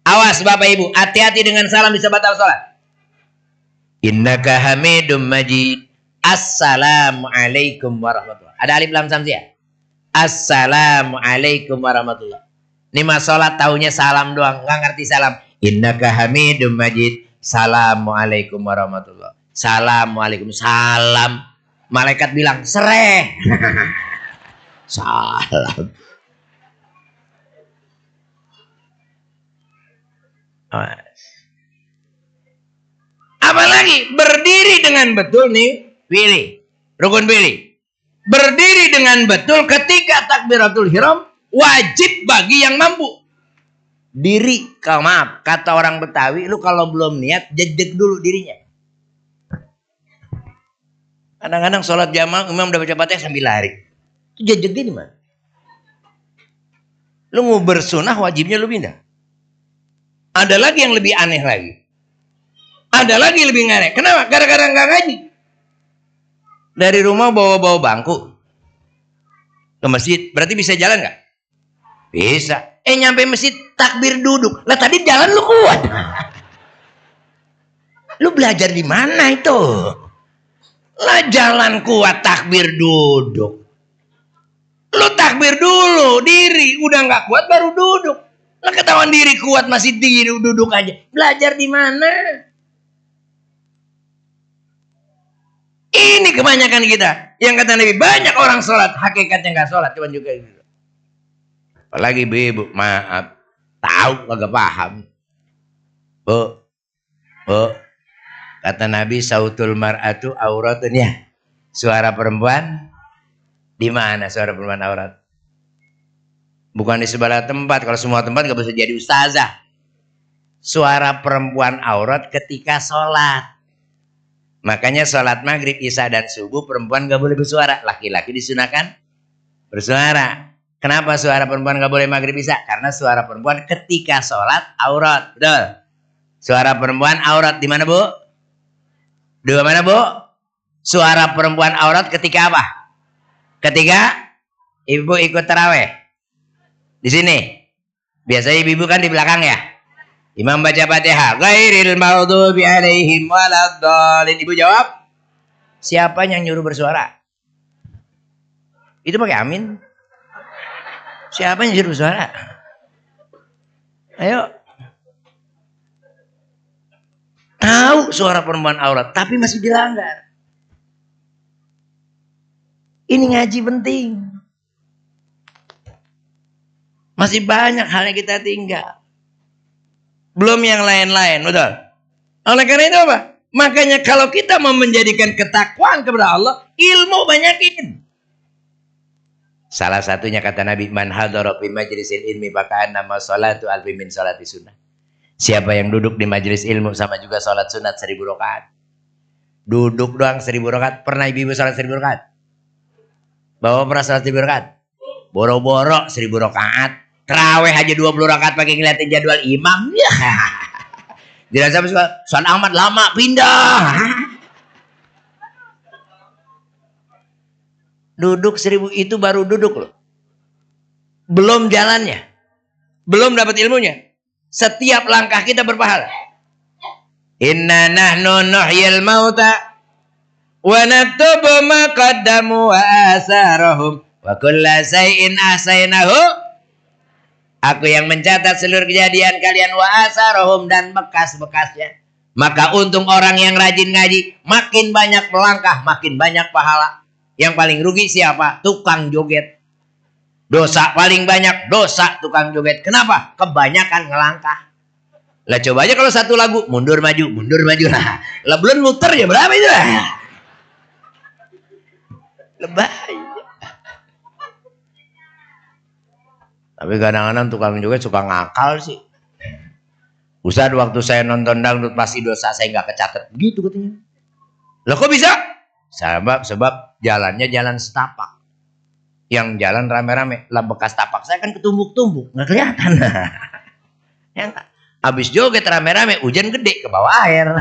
Awas Bapak Ibu, hati-hati dengan salam bisa batal sholat. Innaka hamidum majid. Assalamualaikum warahmatullah. Ada alif lam samsiah. Assalamualaikum warahmatullah. Ini mah sholat tahunya salam doang, nggak ngerti salam. Innaka hamidum majid. Assalamualaikum warahmatullah. Assalamualaikum. Salam. Malaikat bilang sereh. Salam. Apalagi berdiri dengan betul nih, pilih rukun pilih. Berdiri dengan betul ketika takbiratul ihram wajib bagi yang mampu. Diri, maaf, kata orang Betawi, lu kalau belum niat jedek dulu dirinya. Kadang-kadang sholat jamaah imam udah baca Fatihah sambil lari. Itu jedek di mana? Lu mau bersunah wajibnya lu pindah. Ada lagi yang lebih aneh lagi. Ada lagi yang lebih aneh. Kenapa? Gara-gara nggak ngaji. Dari rumah bawa-bawa bangku ke masjid. Berarti bisa jalan nggak? Bisa. Nyampe masjid takbir duduk. Lah tadi jalan lu kuat. Lu belajar di mana itu? Lah jalan kuat takbir duduk. Lu takbir dulu diri. Udah nggak kuat baru duduk. Lah ketahuan diri kuat masih tinggi duduk aja. Belajar di mana? Ini kebanyakan kita. Yang kata Nabi banyak orang sholat. Hakikatnya nggak sholat. Cuman juga gitu. Apalagi ibu, maaf. Tahu kagak paham. Bu. Kata Nabi sautul mar'atu auratun ya. Suara perempuan. Di mana suara perempuan aurat? Bukan di sebelah tempat. Kalau semua tempat gak bisa jadi ustazah. Suara perempuan aurat ketika sholat. Makanya sholat maghrib, isya dan subuh perempuan gak boleh bersuara. Laki-laki disunahkan bersuara. Kenapa suara perempuan gak boleh maghrib isya? Karena suara perempuan ketika sholat aurat. Betul. Suara perempuan aurat di mana, Bu? Di mana, Bu? Suara perempuan aurat ketika apa? Ketika ibu ikut taraweh. Di sini. Biasanya ibu kan di belakang ya. Imam baca Fatihah. Ghairil maghdubi alaihim waladdallin. Ibu jawab. Siapa yang nyuruh bersuara? Itu pakai amin. Siapa yang nyuruh bersuara? Ayo. Tahu suara perempuan aurat. Tapi masih dilanggar. Ini ngaji penting. Masih banyak hal yang kita tinggal. Belum yang lain-lain, betul. Oleh karena itu apa? Makanya kalau kita mau menjadikan ketakwaan kepada Allah, ilmu banyakin. Salah satunya kata Nabi, man hadara fi majlisil ilmi faka'annama sholatu alfi min sholati sunnah. Siapa yang duduk di majelis ilmu sama juga sholat sunat 1000 rakaat. Duduk doang 1000 rakaat. Pernah ibu sholat 1000 rakaat? Bapak pernah sholat 1000 rakaat? Boro-boro 1000 rakaat. Terawih aja 20 rakaat pakai ngeliatin jadwal imam. Ya. Tidak sampai sholat amat lama pindah. Duduk 1000 itu baru duduk loh. Belum jalannya. Belum dapat ilmunya. Setiap langkah kita berpahala. Inna nahnu nuhyil mauta wa naktubu ma qaddamu wa asarahum wa kulla shay'in ahsaynahu. Aku yang mencatat seluruh kejadian kalian wa asarahum dan bekas-bekasnya. Maka untung orang yang rajin ngaji, makin banyak melangkah, makin banyak pahala. Yang paling rugi siapa? Tukang joget. Dosa paling banyak, dosa tukang joget. Kenapa? Kebanyakan ngelangkah. Lah coba aja kalau satu lagu mundur maju lah. Lah belum muter ya berapa itu lah? Lebay. Tapi kadang-kadang tukang joget suka ngakal sih. Ustaz, waktu saya nonton dangdut pasti dosa saya nggak kecatet. Gitu katanya. Lah kok bisa? Sebab jalannya jalan setapak. Yang jalan rame-rame. Lah bekas tapak saya kan ketumbuk-tumbuk. Nggak kelihatan. Ya, habis joget rame-rame, hujan gede ke bawah air.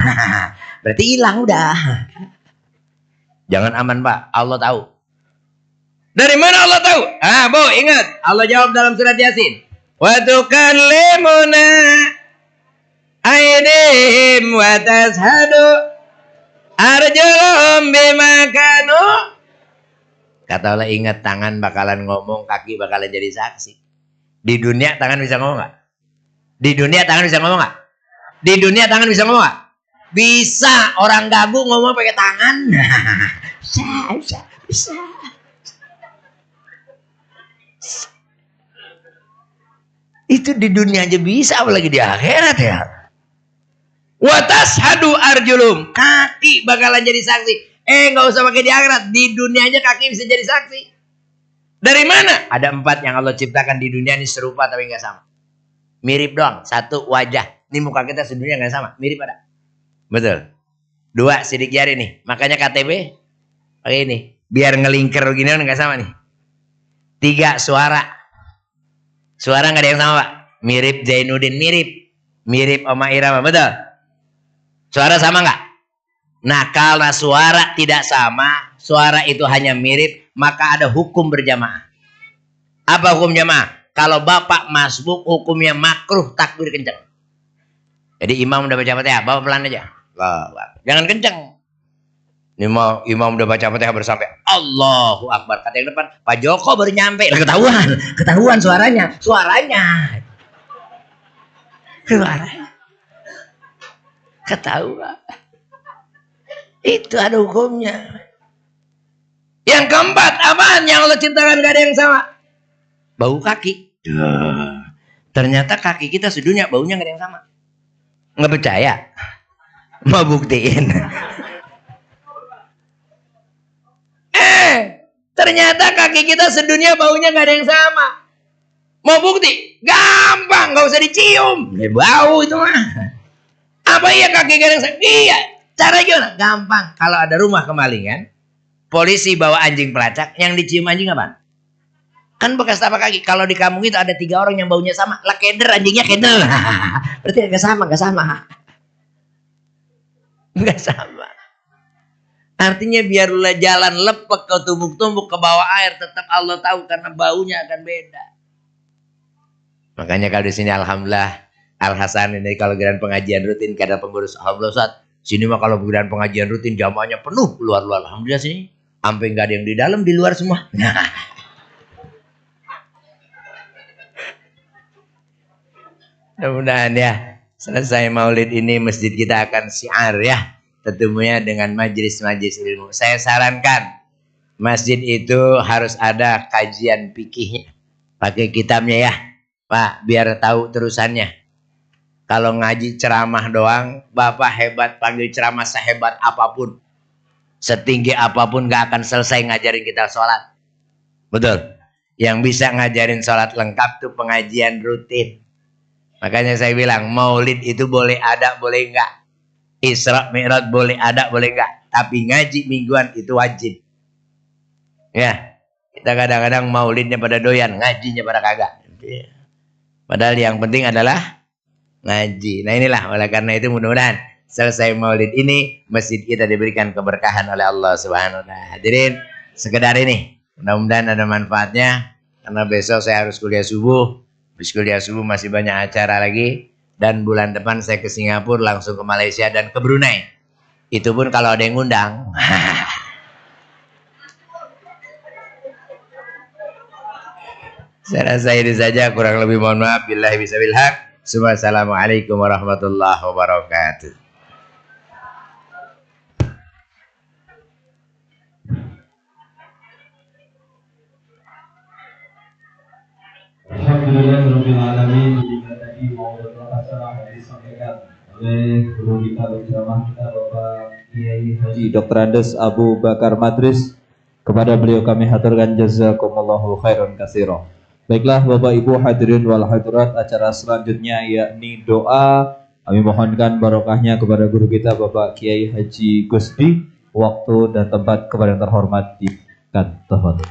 Berarti hilang udah. Jangan aman Pak, Allah tahu. Dari mana Allah tahu? Bu, ingat. Allah jawab dalam surat Yasin. Wa tukallimuna aydihim wa tashhadu arjuluhum bima kanu. Kata Allah, ingat, tangan bakalan ngomong, kaki bakalan jadi saksi. Di dunia tangan bisa ngomong nggak? Di dunia tangan bisa ngomong nggak? Di dunia tangan bisa ngomong nggak? Bisa. Orang gagu ngomong pakai tangan. Bisa. Itu di dunia aja bisa, apalagi di akhirat ya. Wa tashhadu arjulum, kaki bakalan jadi saksi. Nggak usah pakai di akhirat, di dunia aja kaki bisa jadi saksi. Dari mana? Ada 4 yang Allah ciptakan di dunia ini serupa tapi nggak sama. Mirip doang, 1 wajah. Ini muka kita sedunia nggak sama, mirip ada. Betul. 2 sidik jari nih, makanya KTP pakai ini, biar ngelingker gini nggak sama nih. 3 suara. Suara nggak ada yang sama Pak. Mirip Zainuddin, mirip Oma Irama, betul. Suara sama nggak? Nah kalau suara tidak sama, suara itu hanya mirip, maka ada hukum berjamaah. Apa hukum jamaah? Kalau bapak masbuk hukumnya makruh takbir kencang. Jadi imam udah baca Fatihah, bapak pelan aja. Jangan kencang. Imam udah baca Fatihah bersampai Allahu Akbar. Kata yang depan, Pak Joko baru nyampe. Ketahuan suaranya. Ketahuan. Itu ada hukumnya. Yang keempat, apaan yang Allah ciptakan gak ada yang sama? Bau kaki. Ternyata kaki kita sedunia baunya gak ada yang sama. Nggak percaya? Mau buktiin. Ternyata kaki kita sedunia baunya gak ada yang sama. Mau bukti? Gampang, nggak usah dicium. Bau itu mah. Apa iya kaki garang? Iya. Cara gimana? Gampang. Kalau ada rumah kemalingan, polisi bawa anjing pelacak, yang dicium anjing apa? Kan bekas tapak kaki. Kalau di kampung itu ada 3 orang yang baunya sama. Lah keder, anjingnya keder. Berarti nggak sama, nggak sama. Nggak sama. Artinya biarlah jalan lepek ke tumbuk-tumbuk ke bawah air, tetap Allah tahu karena baunya akan beda. Makanya kalau di sini alhamdulillah Al Hasan ini kalau giliran pengajian rutin kadang pengurus alhamdulillah Ustaz. Sini mah kalau giliran pengajian rutin jamaahnya penuh luar-luar. Alhamdulillah sini sampai nggak ada yang di dalam, di luar semua. Mudah-mudahan ya selesai maulid ini masjid kita akan syiar ya. Tentunya dengan majelis-majelis ilmu. Saya sarankan masjid itu harus ada kajian fikihnya. Pakai kitabnya ya. Pak, biar tahu terusannya. Kalau ngaji ceramah doang, Bapak hebat panggil ceramah sehebat apapun. Setinggi apapun gak akan selesai ngajarin kita sholat. Betul. Yang bisa ngajarin sholat lengkap tuh pengajian rutin. Makanya saya bilang maulid itu boleh ada, boleh enggak. Isra Mi'raj boleh ada, boleh enggak. Tapi ngaji mingguan itu wajib. Ya, kita kadang-kadang maulidnya pada doyan, ngajinya pada kagak. Padahal yang penting adalah ngaji. Nah inilah, oleh karena itu mudah-mudahan selesai maulid ini masjid kita diberikan keberkahan oleh Allah Subhanahu wa taala. Hadirin, sekedar ini mudah-mudahan ada manfaatnya karena besok saya harus kuliah subuh. Habis kuliah subuh masih banyak acara lagi dan bulan depan saya ke Singapura, langsung ke Malaysia dan ke Brunei. Itu pun kalau ada yang ngundang. Saya rasa ini saja, kurang lebih mohon maaf. Billahi bisabil haq. Assalamualaikum warahmatullahi wabarakatuh. Alhamdulillahirabbil alamin. Jika tadi mau berhasanah disampaikan oleh guru kita bersama kita Bapak Kiai Haji Dr. Andes Abu Bakar Madris, kepada beliau kami haturkan jazakumullahu khairan katsira. Baiklah Bapak Ibu hadirin wal hadirat, acara selanjutnya yakni doa. Kami mohonkan barokahnya kepada guru kita Bapak Kiai Haji Gusdi. Waktu dan tempat kepada yang terhormat dikan tafadhol.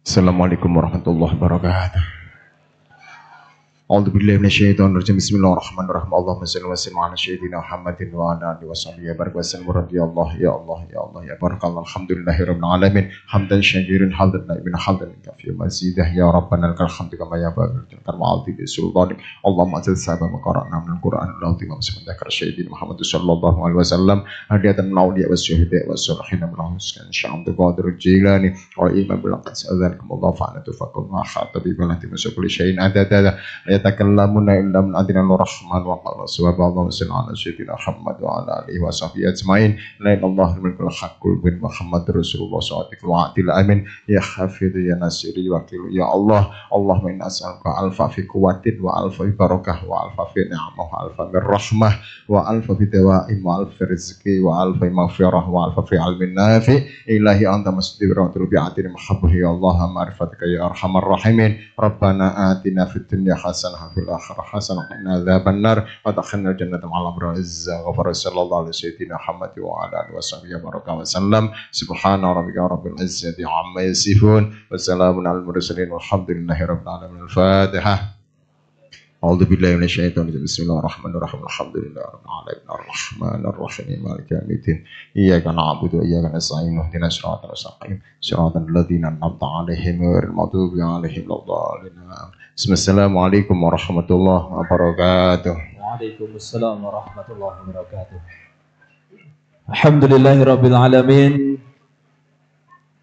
Assalamualaikum warahmatullahi wabarakatuh. A'udzu billahi minasyaitonir rajim. Bismillahirrahmanirrahim. Allahumma shalli wa sallim ala sayyidina Muhammadin wa ala alihi washabihi barik wa sallam. Radhiyallahu ya Allah ya Allah ya barakallahu. Alhamdulillahirabbil alamin. Hamdan syakirin hamdan naibin hamdan kafi mazidah ya rabbana lakal hamdu kama yanbaghi li karamati bi sultanik. Allahumma azil sabab qara'na min al-Qur'an al-azim wa bismillahir sayyidina Muhammad sallallahu alaihi wasallam hadiyatan min awliya wa syuhada wa salihin min al-husn sya'am qadir jilani wa imam bil qas adzalkum Allah fa'ala tafakkur ma khatabi balati masukul syai'in adada yatakallamuna illa min adinal rahman wa qala subhanallahi ala sayyidina Muhammad wa ala alihi wa sahbihi ajmain. La ilaha illallah haqqul bin Muhammad Rasulullah sallallahu alaihi amin. Ya hafidh ya nasiri wakil ya Allah. Allahumma inna as'aluka alfa fi quwwatin wa alfa fi barakah wa alfa fi ni'mah wa alfa min rahmah wa alfa fi dawa'in wa alfa fi rizqi wa alfa fi maghfirah wa alfa fi ilmin nafi. Ilahi anta masdiratul bi'atin mahabbah ya Allah ma'rifatika ya arhamar rahimin. Rabbana atina fid dunya hasanah fil akhirah hasanah wa qina adzabannar wa adkhilna jannata ma'al abrar. Ghafara sallallahu alaihi sayyidina Muhammad wa ala alihi washabihi baraka wa sallam. Subhana rabbika rabbil izzati amma yasifun wa salamun alal mursalin walhamdulillahi rabbil alamin. Al-Fatihah. A'udzu billahi minasyaitonir rajim. Bismillahirrahmanirrahim. Alhamdulillahi rabbil alamin arrahmanir rahim maliki yaumiddin. Iyyaka na'budu wa iyyaka nasta'in. Ihdinas siratal mustaqim. Siratal ladzina an'amta 'alaihim ghairil maghdubi 'alaihim waladdallin. Assalamualaikum warahmatullahi wabarakatuh. Waalaikumsalam warahmatullahi wabarakatuh. Alhamdulillahirabbil alamin.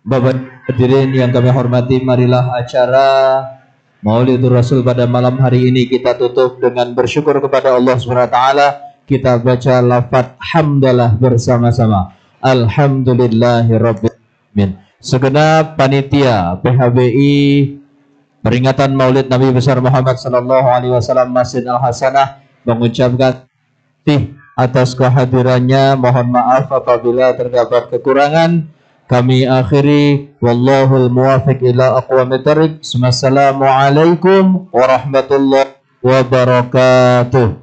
Bapak hadirin yang kami hormati, marilah acara Maulidur Rasul pada malam hari ini kita tutup dengan bersyukur kepada Allah Subhanahu wa taala. Kita baca lafaz hamdalah bersama-sama. Alhamdulillahirabbil alamin. Segenap panitia PHBI peringatan Maulid Nabi besar Muhammad sallallahu alaihi wasallam Masjid Al Hasanah mengucapkan atas kehadirannya. Mohon maaf apabila terdapat kekurangan. Kami akhiri, wallahul muwafiq ila aqwamit thariq. Wassalamualaikum warahmatullahi wabarakatuh.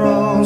Rasulillah